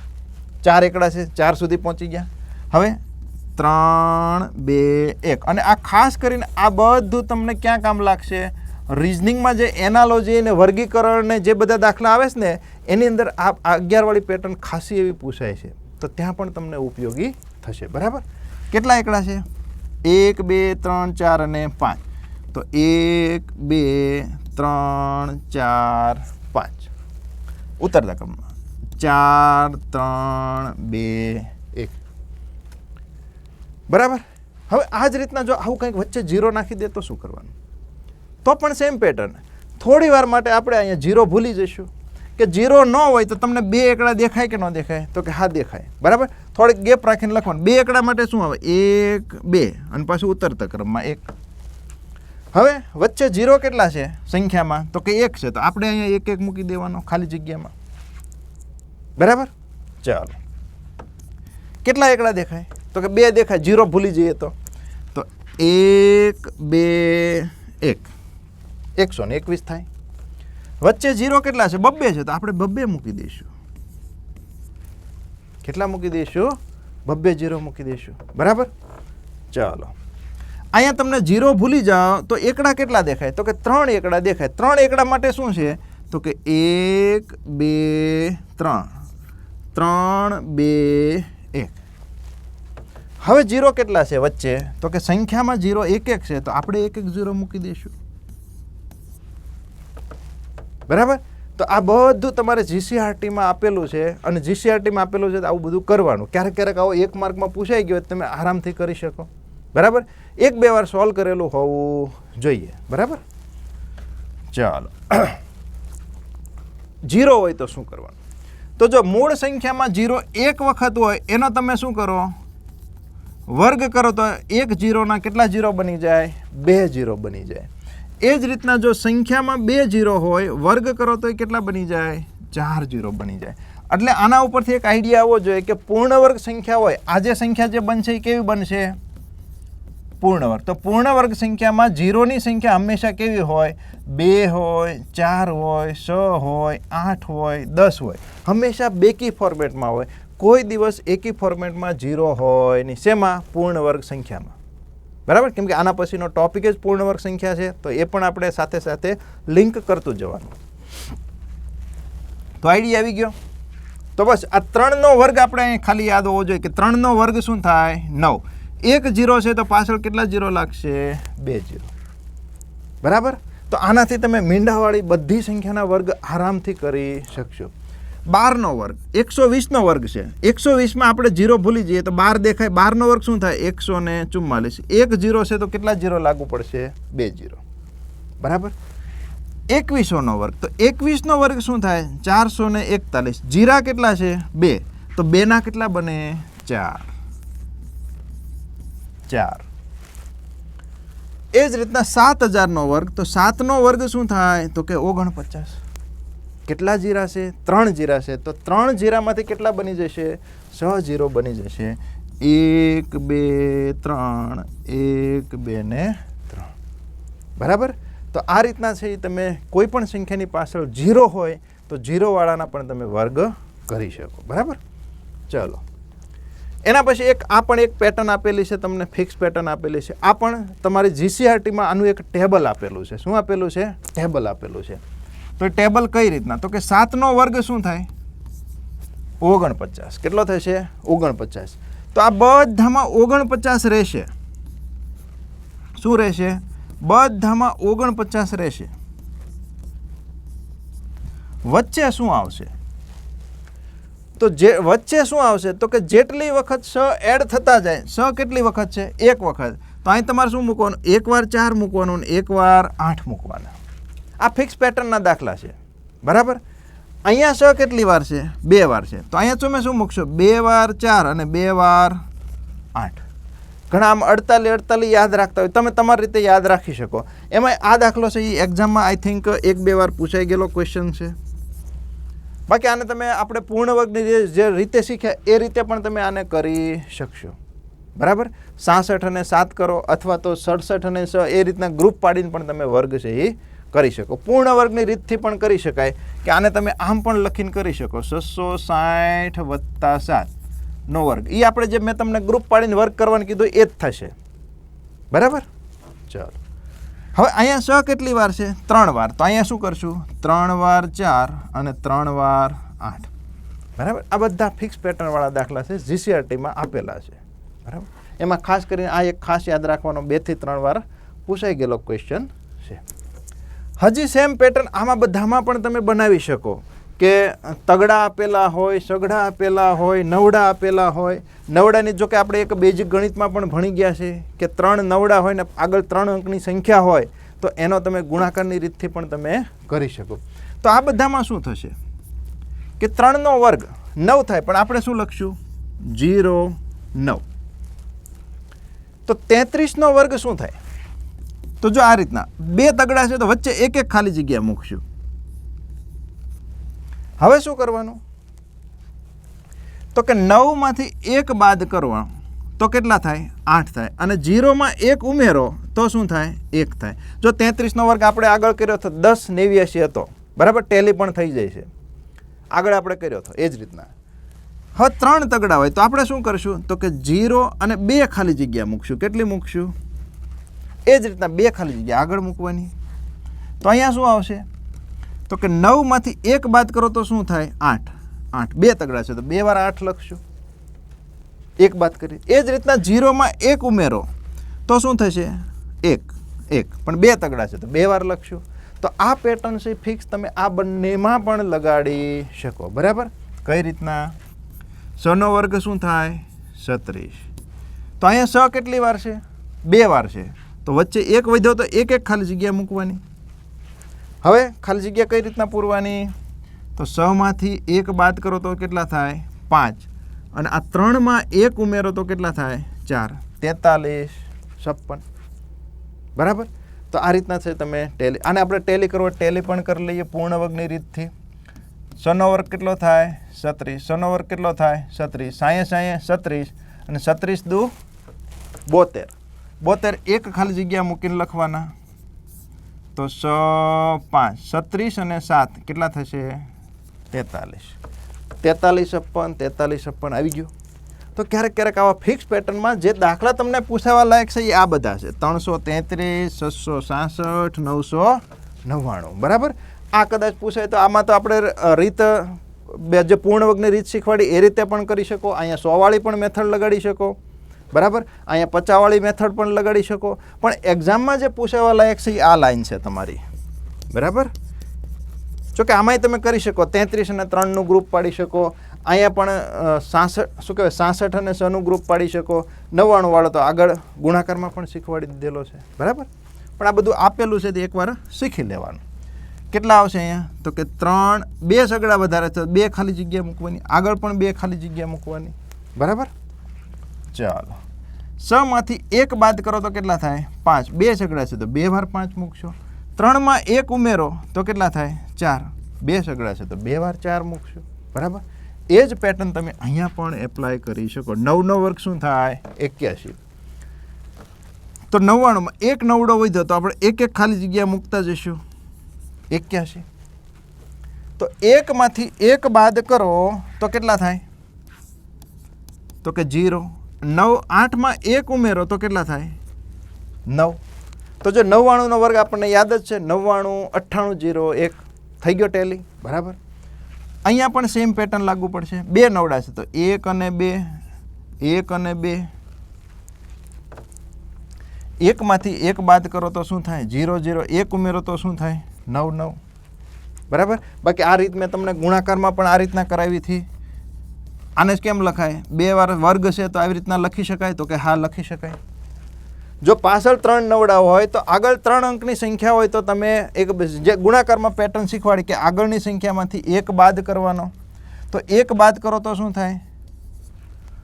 4 એકડા છે, 4 સુધી પહોંચી ગયા. હવે 3 2 1. અને આ ખાસ કરીને આ બધું તમને ક્યાં કામ લાગશે? રિઝનિંગમાં જે એનાલોજી ને વર્ગીકરણ ને જે બધા દાખલા આવે છે ને એની અંદર આ 11 વાળી પેટર્ન ખાસી એવી પૂછાય છે તો ત્યાં પણ તમને ઉપયોગી થશે. બરાબર? કેટલા એકડા છે? 1 2 3 4 અને 5. તો 1 2 3 4 5 ઉતરતા ક્રમમાં. 4 3 2 1 બરાબર. હવે આ જ રીતના જો આવું કંઈક વચ્ચે 0 નાખી દે તો શું કરવાનું? તો પણ સેમ પેટર્ન. થોડી વાર માટે આપણે અહીંયા 0 ભૂલી જઈશું કે 0 ન હોય તો તમને 2 એકડા દેખાય કે ન દેખાય? તો કે હા દેખાય. બરાબર. થોડીક ગેપ રાખીને લખવાનું. 2 એકડા માટે શું આવે? 1 2 અને પાછું ઉતરતા ક્રમમાં 1. હવે વચ્ચે 0 કેટલા છે સંખ્યામાં? તો કે 1 છે. તો આપણે અહીંયા 1 1 મૂકી દેવાનો ખાલી જગ્યામાં. બરાબર. ચાલો, કેટલા એકડા દેખાય? તો કે 2 દેખાય. 0 ભૂલી જઈએ તો 1 2 1 121 થાય. વચ્ચે 0 કેટલા છે? 2 છે. તો આપણે 2 મૂકી દઈશું. કેટલા મૂકી દઈશું? 2 0 મૂકી દઈશું. બરાબર. ચાલો, અહીંયા તમને 0 ભૂલી જાઓ તો એકડા કેટલા દેખાય? તો કે 3 એકડા દેખાય. 3 એકડા માટે શું છે? તો કે 1 2 3 3 2 1. હવે 0 કેટલા છે વચ્ચે? તો કે સંખ્યામાં 0 1 1 છે. તો આપણે 1 1 0 મૂકી દઈશું. બરાબર. તો આ બધું તમારે જીસીઆરટીમાં આપેલું છે અને જીસીઆરટીમાં આપેલું છે તો આવું બધું કરવાનું. ક્યારેક ક્યારેક આવો 1 માર્કમાં પૂછાઈ ગયો તમે આરામથી કરી શકો. બરાબર. 1-2 વાર સોલ્વ કરેલું હોવું જોઈએ. બરાબર. ચાલો, 0 હોય તો શું કરવાનું? તો જો મૂળ સંખ્યામાં 0 એક વખત હોય એનો તમે શું કરો? વર્ગ કરો તો 1 0 કેટલા 0 બની જાય? 2 0 બની જાય. એ જ રીતના જો સંખ્યામાં 2 0 હોય વર્ગ કરો તો એ કેટલા બની જાય? 4 0 બની જાય. એટલે આના ઉપરથી એક આઈડિયા આવવો જોઈએ કે પૂર્ણ વર્ગ સંખ્યા હોય, આ જે સંખ્યા જે બનશે એ કેવી બનશે? પૂર્ણ વર્ગ. તો પૂર્ણ વર્ગ સંખ્યામાં 0ની સંખ્યા હંમેશા કેવી હોય? 2 હોય, 4 હોય, 6 હોય, 8 હોય, 10 હોય. હંમેશા બેકી ફોર્મેટમાં હોય. કોઈ દિવસ એકી ફોર્મેટમાં 0 હોય નહીં. શેમાં? પૂર્ણ વર્ગ સંખ્યામાં. બરાબર. કેમ કે આના પછીનો ટોપિક જ પૂર્ણ વર્ગ સંખ્યા છે તો એ પણ આપણે સાથે સાથે લિંક કરતું જવાનું. તો આઈડિયા આવી ગયો. તો બસ આ 3નો વર્ગ આપણે ખાલી યાદ હોવો જોઈએ કે 3નો વર્ગ શું થાય? 9. 1 0 છે તો પાછળ કેટલા 0 લાગશે? 2 0. બરાબર. તો આનાથી તમે મીંડાવાળી બધી સંખ્યાના વર્ગ આરામથી કરી શકશો. 12નો વર્ગ 120નો વર્ગ છે. 120માં આપણે 0 ભૂલી જઈએ તો 12 દેખાય. 12નો વર્ગ શું થાય? 144. 1 0 છે તો કેટલા 0 લાગુ પડશે? 2 0. બરાબર. 2100નો વર્ગ તો 21નો વર્ગ શું થાય? 441. જીરા કેટલા છે? 2. તો 2 કેટલા બને? 4. એ જ રીતના 7000નો વર્ગ તો 7નો વર્ગ શું થાય? તો કે 49. કેટલા જીરા છે? 3 જીરા છે. તો 3 જીરામાંથી કેટલા બની જશે? 6 0 બની જશે. 1 2 3 1 2 ને 3. બરાબર. તો આ રીતના છે તમે કોઈ પણ સંખ્યાની પાછળ 0 હોય તો 0 વાળાના પણ તમે વર્ગ કરી શકો. બરાબર. ચલો, એના પછી આ પણ એક પેટર્ન આપેલી છે તમને, ફિક્સ પેટર્ન આપેલી છે. આ પણ તમારી જીસીઆરટીમાં આનું એક ટેબલ આપેલું છે. શું આપેલું છે? ટેબલ આપેલું છે. તો ટેબલ કઈ રીતના? તો કે 7નો વર્ગ શું થાય? 49. કેટલો થશે? 49. તો આ બધામાં 49 રહેશે. શું રહેશે? બધામાં 49 રહેશે. વચ્ચે શું આવશે? તો જે વચ્ચે શું આવશે? તો કે જેટલી વખત 6 એડ થતા જાય. 6 કેટલી વખત છે? 1 વખત. તો અહીં તમારે શું મૂકવાનું? 1 વાર 4 મૂકવાનું અને 1 વાર 8 મૂકવાના. આ ફિક્સ પેટર્નના દાખલા છે. બરાબર. અહીંયા 6 કેટલી વાર છે? 2 વાર છે. તો અહીંયા તમે શું મૂકશો? 2 વાર 4 અને 2 વાર 8. ઘણા આમ 48 યાદ રાખતા હોય, તમે તમારી રીતે યાદ રાખી શકો. એમાં આ દાખલો છે એ એક્ઝામમાં આઈ થિંક 1-2 વાર પૂછાઈ ગયેલો ક્વેશ્ચન છે. બાકી આને તમે આપણે પૂર્ણ વર્ગની જે રીતે શીખ્યા એ રીતે પણ તમે આને કરી શકશો. બરાબર. 66 અને 7 કરો અથવા તો 67 અને 6 એ રીતના ગ્રુપ પાડીને પણ તમે વર્ગ છે એ કરી શકો. પૂર્ણ વર્ગની રીતથી પણ કરી શકાય કે આને તમે આમ પણ લખીને કરી શકો. 660 + 7 નો વર્ગ. એ આપણે જે મેં તમને ગ્રુપ પાડીને વર્ગ કરવાનું કીધું એ જ થશે. બરાબર. ચાલો, હવે અહીંયા 6 કેટલી વાર છે? 3 વાર. તો અહીંયા શું કરશું? 3 વાર 4 અને 3 વાર 8. બરાબર. આ બધા ફિક્સ પેટર્નવાળા દાખલા છે, જીસીઆરટીમાં આપેલા છે. બરાબર. એમાં ખાસ કરીને આ એક ખાસ યાદ રાખવાનો 2 થી 3 વાર પૂછાઈ ગયેલો ક્વેશ્ચન છે. હજી સેમ પેટર્ન આમાં બધામાં પણ તમે બનાવી શકો. કે તગડા આપેલા હોય, સગડા આપેલા હોય, નવડા આપેલા હોય. નવડાની જો કે આપણે એક બેઝિક ગણિતમાં પણ ભણી ગયા છે કે 3 નવડા હોય ને આગળ 3 અંકની સંખ્યા હોય તો એનો તમે ગુણાકારની રીતથી પણ તમે કરી શકો. તો આ બધામાં શું થશે કે 3નો વર્ગ 9 થાય, પણ આપણે શું લખશું 0 9. તો 33નો વર્ગ શું થાય? તો જો આ રીતના 2 તગડા છે તો વચ્ચે એક એક ખાલી જગ્યા મૂકશું. હવે શું કરવાનું? તો કે 9માંથી 1 બાદ કરવા તો કેટલા થાય? 8 થાય. અને 0માં 1 ઉમેરો તો શું થાય? 1 થાય. જો 33નો વર્ગ આપણે આગળ કર્યો તો 1089 હતો, બરાબર? ટેલી પણ થઈ જાય છે. આગળ આપણે કર્યો હતો એ જ રીતના. હવે 3 તગડા હોય તો આપણે શું કરશું? તો કે 0 અને 2 ખાલી જગ્યા મૂકશું. કેટલી મૂકશું? એ જ રીતના 2 ખાલી જગ્યા આગળ મૂકવાની. તો અહીંયા શું આવશે? તો કે 9માંથી 1 બાદ કરો તો શું થાય? 8. 8 2 તગડા છે તો 2 વાર 8 લખશું, 1 બાદ કરી. એ જ રીતના 0માં 1 ઉમેરો તો શું થશે? 1 1, પણ 2 તગડા છે તો 2 વાર લખશું. તો આ પેટર્ન છે ફિક્સ, તમે આ બંનેમાં પણ લગાડી શકો. બરાબર? કઈ રીતના? 6નો વર્ગ શું થાય? 36. તો અહીંયા 6 કેટલી વાર છે? 2 વાર છે. તો વચ્ચે 1 વધ્યો તો એક એક ખાલી જગ્યા મૂકવાની. હવે ખાલી જગ્યા કઈ રીતના પૂરવાની? તો 6માંથી 1 બાદ કરો તો કેટલા થાય? 5. અને આ 3માં 1 ઉમેરો તો કેટલા થાય? 4. 43 56. બરાબર? તો આ રીતના છે તમે ટેલી. આને આપણે ટેલી કરવા ટેલી પણ કરી લઈએ પૂર્ણ વર્ગની રીતથી. 6નો વર્ગ કેટલો થાય? 36. 6નો વર્ગ કેટલો થાય? 36. 36 36 અને 36 દુ 72. 72 એક ખાલી જગ્યા મૂકીને લખવાના. તો 6 5 36 અને 7 કેટલા થશે? 43. 43 56 43 56 આવી ગયું. તો ક્યારેક ક્યારેક આવા ફિક્સ પેટર્નમાં જે દાખલા તમને પૂછાવા લાયક છે એ આ બધા છે. 333 666 999. બરાબર? આ કદાચ પૂછાય તો આમાં તો આપણે રીત જે પૂર્ણ વર્ગની રીત શીખવાડી એ રીતે પણ કરી શકો. અહીંયા 100 વાળી પણ મેથડ લગાડી શકો. બરાબર? અહીંયા 50 વાળી મેથડ પણ લગાડી શકો. પણ એક્ઝામમાં જે પૂછાવા લાયક છે એ આ લાઈન છે તમારી. બરાબર? જો કે આમાંય તમે કરી શકો. 33 અને 3નું ગ્રુપ પાડી શકો. અહીંયા પણ 66 શું કહેવાય 66 અને 6નું ગ્રુપ પાડી શકો. 99 વાળો તો આગળ ગુણાકારમાં પણ શીખવાડી દીધેલો છે. બરાબર? પણ આ બધું આપેલું છે તે એકવાર શીખી લેવાનું. કેટલા આવશે અહીંયા? તો કે 3 2 સગડા વધારે છે 2 ખાલી જગ્યા મૂકવાની. આગળ પણ 2 ખાલી જગ્યા મૂકવાની. બરાબર? ચાલો. 6માંથી 1 બાદ કરો તો કેટલા થાય? 5. 2 સગડા છે તો 2 વાર 5 મૂકશો. 3માં 1 ઉમેરો તો કેટલા થાય? 4. 2 સગડા છે તો 2 વાર 4 મૂકશો. બરાબર? એ જ પેટર્ન તમે અહીંયા પણ એપ્લાય કરી શકો. 9નો વર્ગ શું થાય? 81. તો 99માં 1 નવડો વધ્યો તો આપણે એક એક ખાલી જગ્યા મૂકતા જઈશું. 81. તો 1માંથી 1 બાદ કરો તો કેટલા થાય? તો કે 0. 9 8માં 1 ઉમેરો તો કેટલા થાય? 9. તો જો 99નો વર્ગ આપણને યાદ જ છે. 99 98 0 1 થઈ ગયો ટેલી. બરાબર? અહીંયા પણ સેમ પેટર્ન લાગુ પડશે. 2 નવડા છે તો 1 અને 2 1 અને 2. 1માંથી 1 બાદ કરો તો શું થાય? 0 0 1 ઉમેરો તો શું થાય? 9 9. બરાબર? બાકી આ રીત મેં તમને ગુણાકારમાં પણ આ રીતના કરાવી હતી. આને કેમ લખાય? 2 વાર વર્ગ છે તો આવી રીતના લખી શકાય? તો કે હા લખી શકાય. જો પાછળ 3 નવડા હોય તો આગળ 3 અંકની સંખ્યા હોય તો તમે એક જે ગુણાકારમાં પેટર્ન શીખવાડી કે આગળની સંખ્યામાંથી 1 બાદ કરવાનો. તો 1 બાદ કરો તો શું થાય?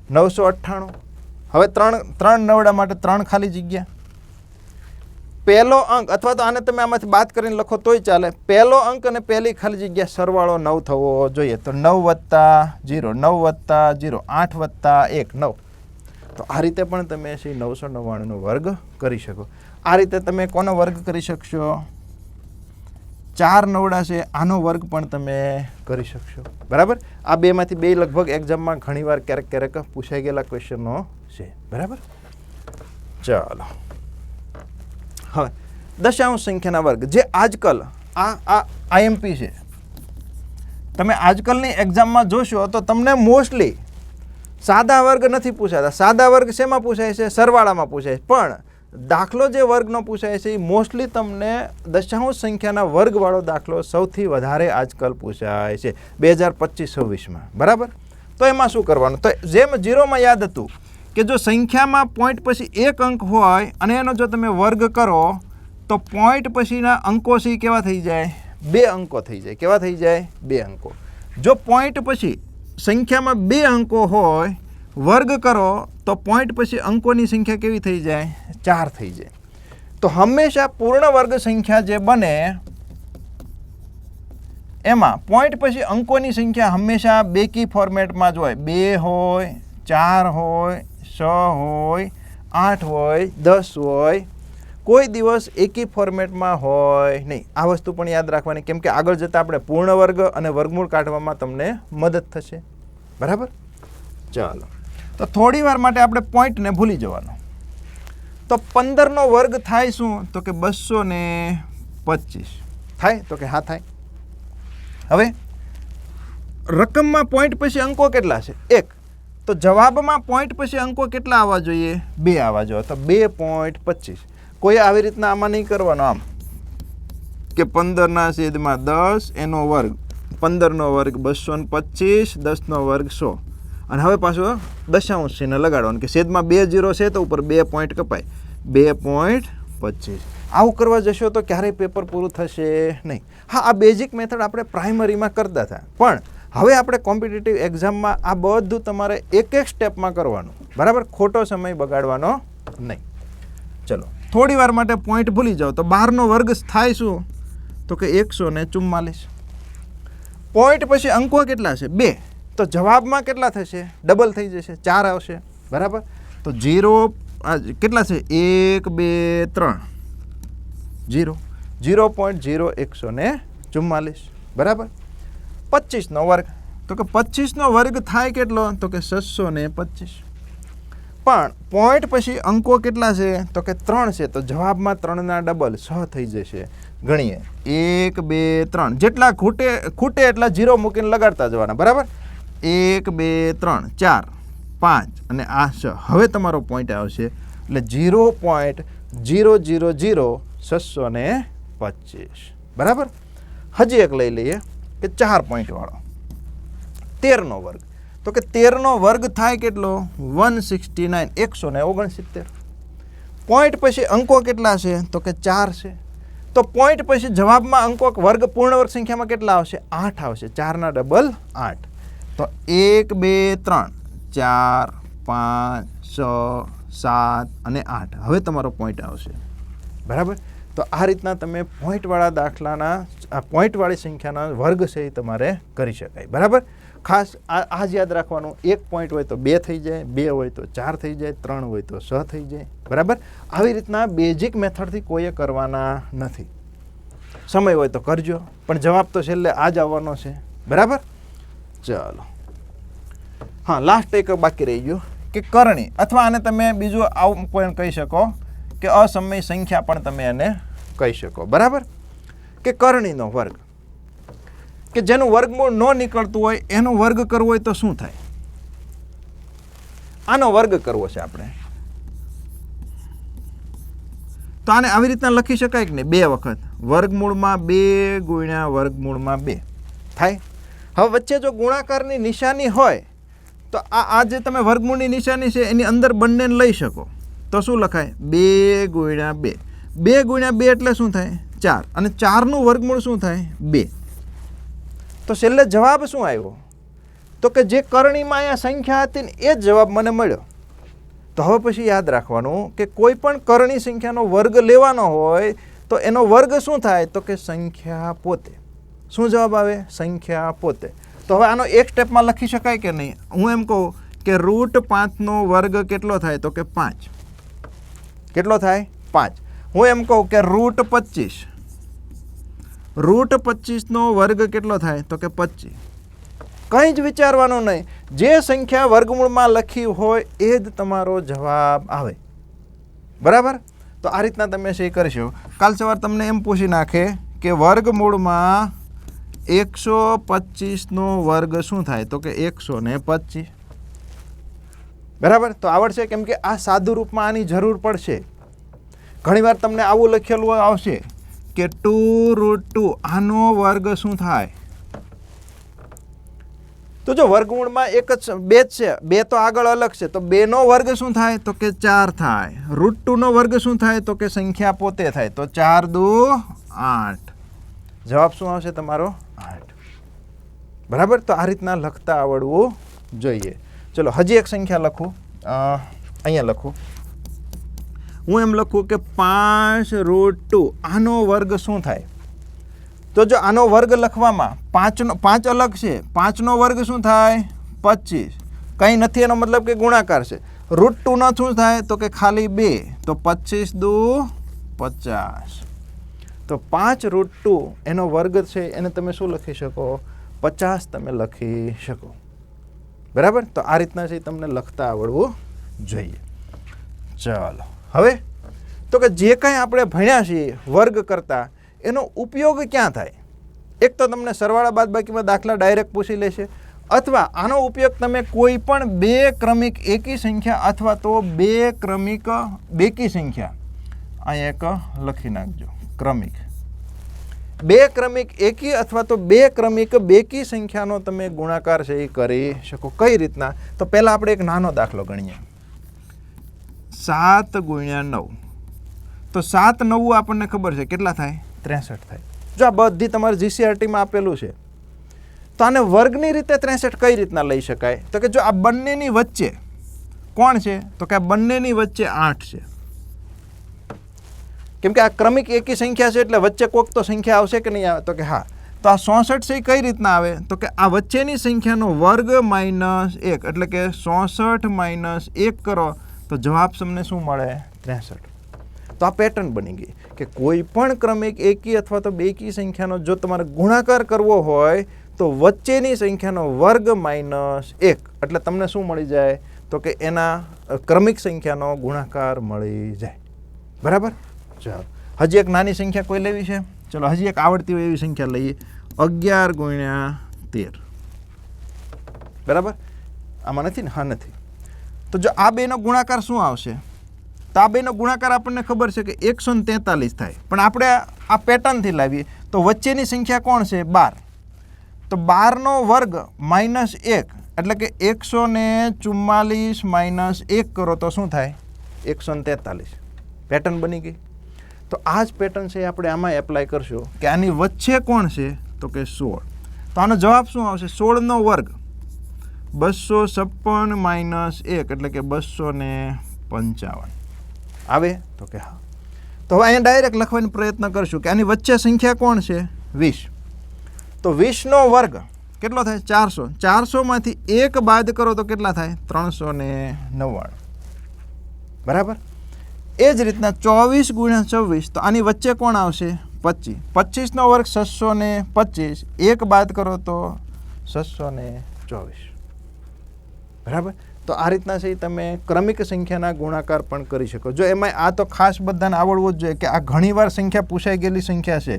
998. હવે 3 નવડા માટે 3 ખાલી જગ્યા. પહેલો અંક અથવા તો આને તમે આમાંથી બાદ કરીને લખો તોય ચાલે. પહેલો અંક અને પહેલી ખાલી જગ્યા સરવાળો 9 થવો જોઈએ. તો 9 + 0 9 + 0 8 + 1 9. તો આ રીતે પણ તમે 999નો વર્ગ કરી શકો. આ રીતે તમે કોનો વર્ગ કરી શકશો? 4 નવડા છે આનો વર્ગ પણ તમે કરી શકશો. બરાબર? આ બેમાંથી 2 લગભગ એક્ઝામમાં ઘણીવાર ક્યારેક ક્યારેક પૂછાઈ ગયેલા ક્વેશ્ચનો છે. બરાબર? ચાલો. હવે દશાંશ સંખ્યાના વર્ગ જે આજકાલ આ આઈએમપી છે. તમે આજકાલની એક્ઝામમાં જોશો તો તમને મોસ્ટલી સાદા વર્ગ નથી પૂછાતા. સાદા વર્ગ શેમાં પૂછાય છે? સરવાળામાં પૂછાય છે. પણ દાખલો જે વર્ગનો પૂછાય છે એ મોસ્ટલી તમને દશાંશ સંખ્યાના વર્ગવાળો દાખલો સૌથી વધારે આજકાલ પૂછાય છે 2025-26માં, બરાબર. તો એમાં શું કરવાનું? તો જેમ 0માં યાદ હતું કે જો સંખ્યામાં પોઈન્ટ પછી એક અંક હોય અને એનો જો તમે વર્ગ કરો તો પોઈન્ટ પછીના અંકો છે કેવા થઈ જાય? 2 અંકો થઈ જાય. કેવા થઈ જાય? 2 અંકો. જો પોઈન્ટ પછી સંખ્યામાં 2 અંકો હોય, વર્ગ કરો તો પોઈન્ટ પછી અંકોની સંખ્યા કેવી થઈ જાય? 4 થઈ જાય. તો હંમેશા પૂર્ણ વર્ગ સંખ્યા જે બને એમાં પોઈન્ટ પછી અંકોની સંખ્યા હંમેશા બેકી ફોર્મેટમાં જ હોય. 2 હોય, 4 હોય, 6 હોય, 8 હોય, 10 હોય. કોઈ દિવસ એકી ફોર્મેટમાં હોય નહીં. આ વસ્તુ પણ યાદ રાખવાની, કેમ કે આગળ જતાં આપણે પૂર્ણ વર્ગ અને વર્ગમૂળ કાઢવામાં તમને મદદ થશે, બરાબર. ચાલો, તો થોડી વાર માટે આપણે પોઈન્ટને ભૂલી જવાનો. તો 15નો વર્ગ થાય શું? તો કે 225 થાય. તો કે હા થાય. હવે રકમમાં પોઈન્ટ પછી અંકો કેટલા છે? 1. તો જવાબમાં પોઈન્ટ પછી અંકો કેટલા આવવા જોઈએ? 2 આવવા જોઈએ. તો 2.25. કોઈ આવી રીતના આમાં નહીં કરવાનો, આમ કે 15/10 એનો વર્ગ, 15નો વર્ગ 225, 10નો વર્ગ 100. અને હવે પાછું દશાંશ ચિહ્ન લગાડવાનું કે છેદમાં 2 0 છે તો ઉપર 2 પોઈન્ટ કપાય, 2.25. આવું કરવા જશો તો ક્યારેય પેપર પૂરું થશે નહીં. હા, આ બેઝિક મેથડ આપણે પ્રાઇમરીમાં કરતા હતા, પણ હવે આપણે કોમ્પિટિટિવ એક્ઝામમાં આ બધું તમારે એક સ્ટેપમાં કરવાનું, બરાબર. ખોટો સમય બગાડવાનો નહીં. ચલો, થોડી વાર માટે પોઈન્ટ ભૂલી જાઓ. તો 12નો વર્ગ થાય શું? તો કે 144. પોઈન્ટ પછી અંકો કેટલા છે? 2. તો જવાબમાં કેટલા થશે? ડબલ થઈ જશે, 4 આવશે, બરાબર. તો 0 કેટલા છે? 1 2 3 0, 0.0144, બરાબર. 25નો વર્ગ, તો કે 25નો વર્ગ થાય કેટલો? તો કે 625. પણ પોઈન્ટ પછી અંકો કેટલા છે? તો કે 3 છે. તો જવાબમાં 3ના ડબલ 6 થઈ જશે. ગણીએ 1 2 3, જેટલા ખૂટે એટલા 0 મૂકીને લગાડતા જવાના, બરાબર. 1 2 3 4 5 અને આ 6. હવે તમારો પોઈન્ટ આવશે એટલે 0.000625, બરાબર. હજી એક લઈ લઈએ કે 4 પોઈન્ટવાળો 13નો વર્ગ. તો કે 13નો વર્ગ થાય કેટલો? 169, 169. પોઈન્ટ પછી અંકો કેટલા છે? તો કે 4 છે. તો પોઈન્ટ પછી જવાબમાં અંકો વર્ગ પૂર્ણ વર્ગ સંખ્યામાં કેટલા આવશે? 8 આવશે. 4ના ડબલ 8. તો 1 2 3 4 5 6 7 અને 8. હવે તમારો પોઈન્ટ આવશે, બરાબર. તો આ રીતના તમે પોઈન્ટવાળા દાખલાના પોઈન્ટવાળી સંખ્યાના વર્ગ છે એ તમારે કરી શકાય, બરાબર. ખાસ આ જ યાદ રાખવાનું, 1 પોઈન્ટ હોય તો 2 થઈ જાય, 2 હોય તો 4 થઈ જાય, 3 હોય તો 6 થઈ જાય, બરાબર. આવી રીતના બેઝિક મેથડથી કોઈએ કરવાના નથી. સમય હોય તો કરજો, પણ જવાબ તો છેલ્લે આ જ આવવાનો છે, બરાબર. ચાલો, હા, લાસ્ટ એક બાકી રહી ગયું કે કરણી, અથવા આને તમે બીજું આવું પણ કહી શકો કે અસમય સંખ્યા પણ તમે એને કહી શકો, બરાબર. કે કરણીનો વર્ગ, કે જેનું વર્ગમૂળ ન નીકળતું હોય એનો વર્ગ કરવો હોય તો શું થાય? આનો વર્ગ કરવો છે આપણે, તો આને આવી રીતના લખી શકાય કે નહીં? 2 વખત વર્ગમૂળમાં 2 ગુણ્યા વર્ગમૂળમાં 2 થાય. હવે વચ્ચે જો ગુણાકારની નિશાની હોય તો આ જે તમે વર્ગમૂળની નિશાની છે એની અંદર બંનેને લઈ શકો. તો શું લખાય? 2 ગુણ્યા 2. 2 ગુણ્યા 2 એટલે શું થાય? 4. અને 4નું વર્ગમૂળ શું થાય? 2. તો છેલ્લે જવાબ શું આવ્યો? તો કે જે કરણીમાં અહીંયા સંખ્યા હતી ને એ જ જવાબ મને મળ્યો. તો હવે પછી યાદ રાખવાનું કે કોઈ પણ કરણી સંખ્યાનો વર્ગ લેવાનો હોય તો એનો વર્ગ શું થાય? તો કે સંખ્યા પોતે. શું જવાબ આવે? સંખ્યા પોતે. તો હવે આનો એક સ્ટેપમાં લખી શકાય કે નહીં? હું એમ કહું કે √5નો વર્ગ કેટલો થાય? તો કે 5. કેટલો થાય? 5. હું એમ કહું કે √25, √25નો વર્ગ કેટલો થાય? તો કે 25. કંઈ જ વિચારવાનું નહીં, જે સંખ્યા વર્ગમૂળમાં લખી હોય એ જ તમારો જવાબ આવે, બરાબર. તો આ રીતના તમે શી કરશો. કાલ સવાર તમને એમ પૂછી નાખે કે વર્ગમૂળમાં 125નો વર્ગ શું થાય? તો કે 125, બરાબર. તો આવડશે, કેમ કે આ સાદું રૂપમાં આની જરૂર પડશે, ઘણીવાર તમને આવું લખેલું આવશે કે 2√2 આનો વર્ગ શું થાય? તો જો વર્ગમૂળમાં એક જ 2 જ છે, 2 તો આગળ અલગ છે, તો 2 નો વર્ગ શું થાય? તો કે 4 થાય. √2 નો વર્ગ શું થાય? તો કે સંખ્યા પોતે થાય. તો 4 દુ 8. જવાબ શું આવશે તમારો? 8. બરાબર. તો આ રીતના લખતા આવડવું જોઈએ. ચલો હજી એક સંખ્યા લખું. અહીંયા લખું. હું એમ લખું કે 5√2 આનો વર્ગ શું થાય? તો જો આનો વર્ગ લખવામાં 5 અલગ છે. 5 નો વર્ગ શું થાય? 25. કંઈ નથી, એનો મતલબ કે ગુણાકાર છે. √2 નો શું થાય? તો કે ખાલી 2. તો 25 દુ 50. તો 5√2 એનો વર્ગ છે, એને તમે શું લખી શકો? 50 તમે લખી શકો. બરાબર. તો આ રીતના છે તમને લખતા આવડવું જોઈએ. ચાલો હવે તો કે જે કંઈ આપણે ભણ્યા છીએ વર્ગ કરતા, એનો ઉપયોગ ક્યાં થાય? એક તો તમને સરવાળા બાદબાકીમાં દાખલા ડાયરેક્ટ પૂછી લેશે, અથવા આનો ઉપયોગ તમે કોઈ પણ 2 ક્રમિક એકી સંખ્યા અથવા તો 2 ક્રમિક બેકી સંખ્યા, અહીંયા એક લખી નાખજો, ક્રમિક 2 ક્રમિક એકી અથવા તો 2 ક્રમિક બેકી સંખ્યાનો તમે ગુણાકાર છે એ કરી શકો. કઈ રીતના? તો પહેલાં આપણે એક નાનો દાખલો ગણીએ. 7 × 9. તો 7 9 આપણને ખબર છે કેટલા થાય? 63 થાય. જો આ બધી તમારે જીસીઆરટીમાં આપેલું છે, તો આને વર્ગની રીતે 63 કઈ રીતના લઈ શકાય? તો કે જો આ બંનેની વચ્ચે કોણ છે? તો કે આ બંનેની વચ્ચે 8 છે. કેમ કે આ ક્રમિક એકી સંખ્યા છે, એટલે વચ્ચે કોઈક તો સંખ્યા આવશે કે નહીં આવે? તો કે હા. તો આ 66 છે એ કઈ રીતના આવે? તો કે આ વચ્ચેની સંખ્યાનો વર્ગ -1, એટલે કે 66 - 1 કરો તો જવાબ તમને શું મળે? 63. તો આ પેટર્ન બની ગઈ કે કોઈ પણ ક્રમિક એકી અથવા તો બેકી સંખ્યાનો જો તમારે ગુણાકાર કરવો હોય તો વચ્ચેની સંખ્યાનો વર્ગ -1, એટલે તમને શું મળી જાય? તો કે એના ક્રમિક સંખ્યાનો ગુણાકાર મળી જાય. બરાબર. ચાલો હજી એક નાની સંખ્યા કોઈ લેવી છે? ચલો હજી એક આવડતી હોય એવી સંખ્યા લઈએ. 11 × 13. બરાબર. આમાં નથી ને? હા નથી. તો જો આ બેનો ગુણાકાર શું આવશે? તો આ બેનો ગુણાકાર આપણને ખબર છે કે 143 થાય. પણ આપણે આ પેટર્નથી લાવીએ તો વચ્ચેની સંખ્યા કોણ છે? 12. તો 12 નો વર્ગ -1, એટલે કે 144 - 1 કરો તો શું થાય? 143. પેટર્ન બની ગઈ. તો આ જ પેટર્ન છે આપણે આમાં એપ્લાય કરશું કે આની વચ્ચે કોણ છે? તો કે 16. તો આનો જવાબ શું આવશે? 16 નો વર્ગ 256 - 1, એટલે કે 255 આવે. તો કે હા. તો હવે અહીંયા ડાયરેક્ટ લખવાનો પ્રયત્ન કરશું કે આની વચ્ચે સંખ્યા કોણ છે? 20. તો 20 નો વર્ગ કેટલો થાય? 400. 400 માંથી 1 બાદ કરો તો કેટલા થાય? 399. બરાબર. એ જ રીતના 24 × 24, તો આની વચ્ચે કોણ આવશે? 25. 25 નો વર્ગ 625, 1 બાદ કરો તો 624. બરાબર. તો આ રીતના છે તમે ક્રમિક સંખ્યાના ગુણાકાર પણ કરી શકો. જો એમાં આ તો ખાસ બધાને આવડવું જ જોઈએ કે આ ઘણીવાર સંખ્યા પૂછાઈ ગયેલી સંખ્યા છે.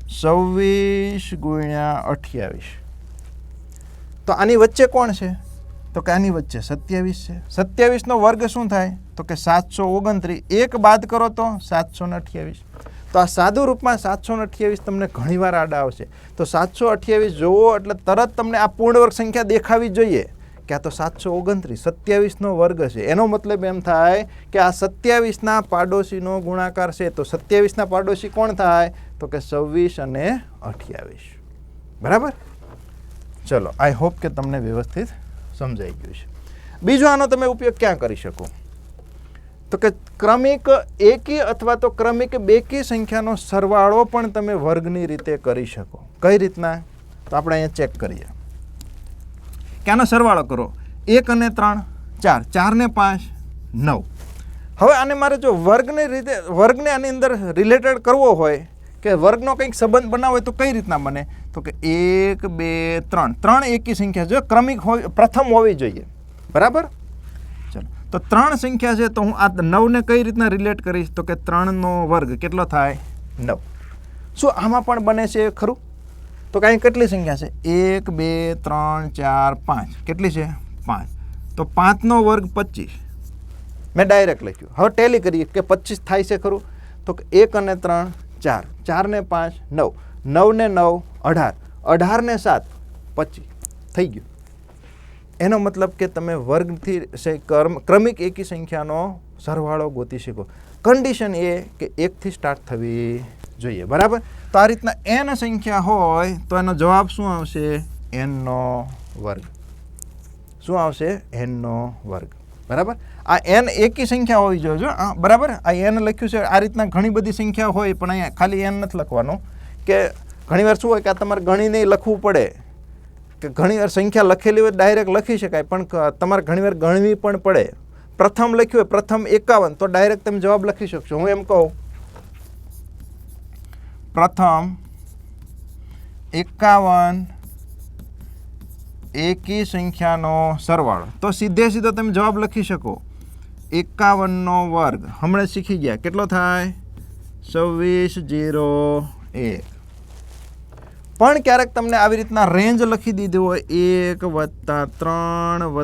26 × 28. તો આની વચ્ચે કોણ છે? તો કે આની વચ્ચે 27 છે. 27 નો વર્ગ શું થાય? તો કે 729. 1 બાદ કરો તો 728. તો આ સાદું રૂપમાં 728 તમને ઘણીવાર આડા આવશે. તો 728 જોવો એટલે તરત તમને આ પૂર્ણ વર્ગ સંખ્યા દેખાવી જોઈએ કે આ તો 729, 27 નો વર્ગ છે. એનો મતલબ એમ થાય કે આ 27ના પાડોશીનો ગુણાકાર છે. તો 27ના પાડોશી કોણ થાય? તો કે 26 અને 28. બરાબર. ચલો આઈ હોપ કે તમને વ્યવસ્થિત સમજાઈ ગયું છે. બીજો આનો તમે ઉપયોગ ક્યાં કરી શકો? તો કે ક્રમિક એકી અથવા તો ક્રમિક બેકી સંખ્યાનો સરવાળો પણ તમે વર્ગની રીતે કરી શકો. કઈ રીતના? તો આપણે અહીંયા ચેક કરીએ કે આનો સરવાળો કરો. 1 અને 3 4, 4 ને 5 9. હવે આને મારે જો વર્ગને આની અંદર રિલેટેડ કરવો હોય કે વર્ગનો કંઈક સંબંધ બનાવવો હોય તો કઈ રીતના બને? તો કે 1 2 3, 3 એકી સંખ્યા જો ક્રમિક હોય પ્રથમ હોવી જોઈએ. બરાબર. ચલો તો 3 સંખ્યા છે, તો હું આ 9 ને કઈ રીતના રિલેટ કરીશ? તો કે 3 નો વર્ગ કેટલો થાય? 9. શું આમાં પણ બને છે ખરું? તો કાંઈ કેટલી સંખ્યા છે? 1 2 3 4 5. કેટલી છે? 5. તો 5 નો વર્ગ 25. મેં ડાયરેક્ટ લખ્યું. હવે ટેલી કરીએ કે 25 થાય છે ખરું? તો 1 અને 3 4, 4 ને 5 9, 9 ને 9 18, 18 ને 7 25 થઈ ગયું. એનો મતલબ કે તમે વર્ગથી ક્રમિક એકી સંખ્યાનો સરવાળો ગોતી શકો. કન્ડિશન એ કે 1થી સ્ટાર્ટ થવી જોઈએ. બરાબર? તો આ રીતના n સંખ્યા હોય તો એનો જવાબ શું આવશે? n નો વર્ગ. શું આવશે? n નો વર્ગ. બરાબર? આ n એકી સંખ્યા હોવી જોઈએ. બરાબર? આ n લખ્યું છે આ રીતના ઘણી બધી સંખ્યા હોય પણ અહીંયા ખાલી n નથી લખવાનું. કે ઘણીવાર શું હોય કે આ તમારે ગણીને લખવું પડે, કે ઘણીવાર સંખ્યા લખેલી હોય ડાયરેક્ટ લખી શકાય પણ તમારે ઘણીવાર ગણવી પણ પડે. પ્રથમ લખ્યું હોય પ્રથમ 51 તો ડાયરેક્ટ તમે જવાબ લખી શકશો. હું એમ કહું પ્રથમ 51 એકી સંખ્યાનો સરવાળો, તો સીધો તમે જવાબ લખી શકો 51 નો વર્ગ. હમણાં શીખી ગયા કેટલો થાય? 2601. પણ ક્યારેક તમને આવી રીતના રેન્જ લખી દીધી હોય 1 + 3 +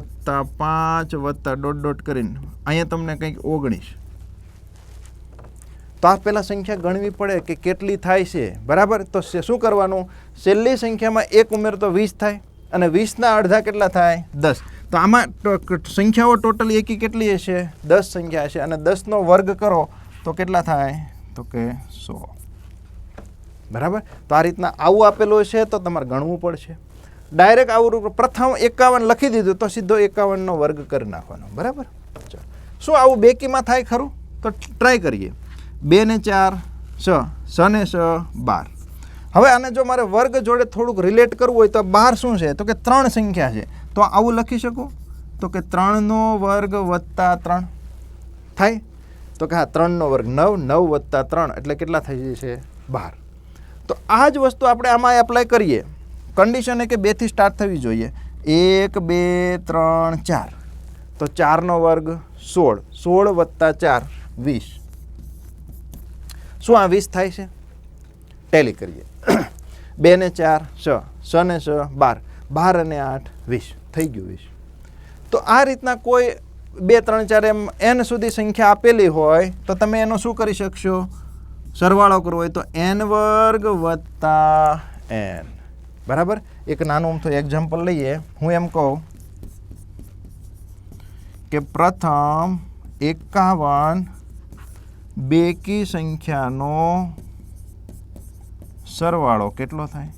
5 + ડોટ ડોટ કરીને અહીંયા તમને કંઈક 19, તો આ પહેલાં સંખ્યા ગણવી પડે કે કેટલી થાય છે. બરાબર? તો શું કરવાનું? છેલ્લી સંખ્યામાં 1 ઉમેર તો 20 થાય અને 20ના અડધા કેટલા થાય? 10. તો આમાં સંખ્યાઓ ટોટલ એકી કેટલી હશે? 10 સંખ્યા હશે અને 10નો વર્ગ કરો તો કેટલા થાય? તો કે 100. બરાબર? તો આ રીતના આવું આપેલું છે તો તમારે ગણવું પડશે. ડાયરેક્ટ આવું પ્રથમ 51 લખી દીધું તો સીધો 51નો વર્ગ કરી નાખવાનો. બરાબર? ચાલો, શું આવું બેકીમાં થાય ખરું? તો ટ્રાય કરીએ. 2 ને 4 6, 6 ને 6 12. હવે આને જો મારે વર્ગ જોડે થોડુંક રિલેટ કરવું હોય તો 12 શું છે? તો કે 3 સંખ્યા છે. તો આવું લખી શકું તો કે 3નો વર્ગ વત્તા 3 થાય. તો કે હા 3નો વર્ગ 9, 9 વત્તા 3 એટલે કેટલા થઈ જશે? 12. તો આ જ વસ્તુ આપણે આમાં એપ્લાય કરીએ. કન્ડિશન એ કે 2થી સ્ટાર્ટ થવી જોઈએ. 1 2 3 4, તો 4નો વર્ગ 16, 16 વત્તા 4 20. શું આ 20 થાય છે? ટેલી કરીએ. 2 ને 4 6, 6 ને 6 12, 12 અને 8 20 થઈ ગયું 20. તો આ રીતના કોઈ 2 3 4 એમ n સુધી સંખ્યા આપેલી હોય તો તમે એનો શું કરી શકશો? સરવાળો કરવો હોય તો n વર્ગ વત્તા n. બરાબર? એક નાનું અમથું એક્ઝામ્પલ લઈએ. હું એમ કહું કે પ્રથમ 51 બેકી સંખ્યાનો સરવાળો કેટલો થાય?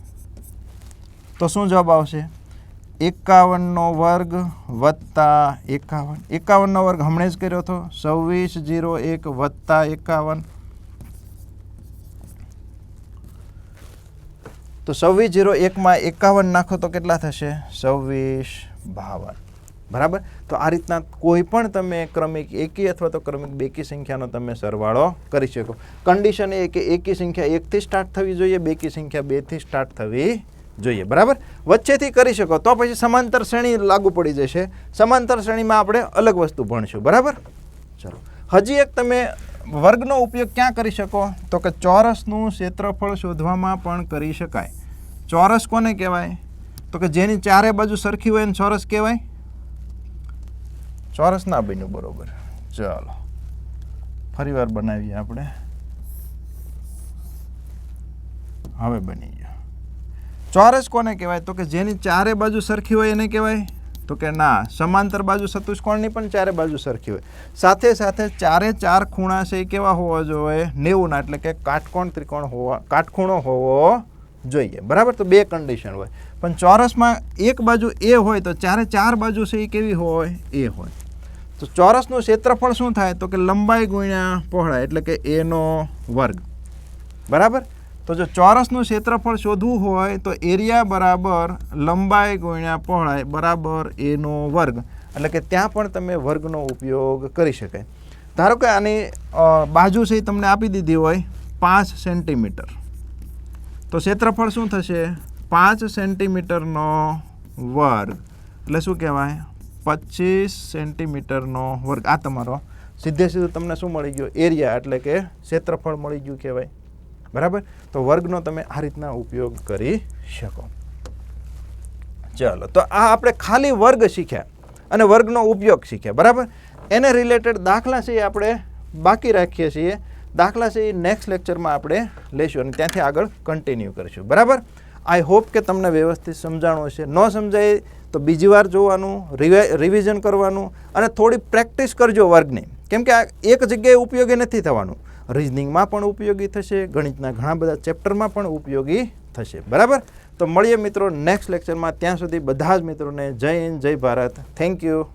તો શું જવાબ આવશે? 51નો વર્ગ વત્તા 51. 51નો વર્ગ હમણાં જ કર્યો હતો 2601 વત્તા 51. તો 2601માં 51 નાખો તો કેટલા થશે? 2652. બરાબર? તો આ રીતના કોઈ પણ તમે ક્રમિક એકી અથવા તો ક્રમિક બેકી સંખ્યાનો તમે સરવાળો કરી શકો. કન્ડિશન એ કે એકી સંખ્યા 1થી સ્ટાર્ટ થવી જોઈએ, બેકી સંખ્યા 2થી સ્ટાર્ટ થવી જોઈએ. બરાબર? વચ્ચેથી કરી શકો તો પછી સમાંતર શ્રેણી લાગુ પડી જશે. સમાંતર શ્રેણીમાં આપણે અલગ વસ્તુ ભણશું. બરાબર? ચલો, હજી એક તમે વર્ગનો ઉપયોગ ક્યાં કરી શકો? તો કે ચોરસનું ક્ષેત્રફળ શોધવામાં પણ કરી શકાય. ચોરસ કોને કહેવાય? તો કે જેની ચારે બાજુ સરખી હોય એને ચોરસ કહેવાય. ચોરસ ના બન્યું. બરોબર? ચાલો ફરી વાર બનાવીએ આપણે. હવે બની ગયો. ચોરસ કોને કહેવાય? તો કે જેની ચારે બાજુ સરખી હોય એને કહેવાય. તો કે ના, સમાંતર બાજુ ચતુષ્કોણની પણ ચારે બાજુ સરખી હોય. સાથે સાથે ચારે ચાર ખૂણા છે એ કેવા હોવા જોઈએ? 90ના, એટલે કે કાટખૂણો હોવો જોઈએ. બરાબર? તો બે કન્ડિશન હોય. પણ ચોરસમાં એક બાજુ એ હોય તો ચારે ચાર બાજુ છે એ કેવી હોય? એ હોય. તો ચોરસનું ક્ષેત્રફળ શું થાય? તો કે લંબાઈ ગુણ્યા પહોળાઈ, એટલે કે એનો વર્ગ. બરાબર? તો જો ચોરસનું ક્ષેત્રફળ શોધવું હોય તો એરિયા બરાબર લંબાઈ ગુણ્યા પહોળાઈ બરાબર એનો વર્ગ, એટલે કે ત્યાં પણ તમે વર્ગનો ઉપયોગ કરી શકાય. ધારો કે આની બાજુ છે એ તમને આપી દીધી હોય 5 સેન્ટીમીટર, તો ક્ષેત્રફળ શું થશે? 5 સેન્ટીમીટરનો વર્ગ, એટલે શું કહેવાય? 25 સેન્ટીમીટરનો વર્ગ. આ તમારો સીધું તમને શું મળી ગયું? એરિયા, એટલે કે ક્ષેત્રફળ મળી ગયું કહેવાય. બરાબર? તો વર્ગનો તમે આ રીતના ઉપયોગ કરી શકો. ચાલો, તો આ આપણે ખાલી વર્ગ શીખ્યા અને વર્ગનો ઉપયોગ શીખ્યા. બરાબર? એને રિલેટેડ દાખલા છે એ આપણે બાકી રાખીએ છીએ. દાખલા છે એ નેક્સ્ટ લેક્ચરમાં આપણે લઈશું અને ત્યાંથી આગળ કન્ટિન્યુ કરીશું. બરાબર. આઈ હોપ કે તમને વ્યવસ્થિત સમજાણું હશે. ન સમજાય તો બીજી વાર જોવાનું, રિવિઝન કરવાનું અને થોડી પ્રેક્ટિસ કરજો વર્ગની. કેમ કે આ એક જગ્યાએ ઉપયોગી નથી થવાનું. રિઝનિંગમાં પણ ઉપયોગી થશે, ગણિતના ઘણા બધા ચેપ્ટરમાં પણ ઉપયોગી થશે. બરાબર. તો મળીએ મિત્રો નેક્સ્ટ લેક્ચરમાં. ત્યાં સુધી બધા જ મિત્રોને જય હિન્દ, જય ભારત. Thank you.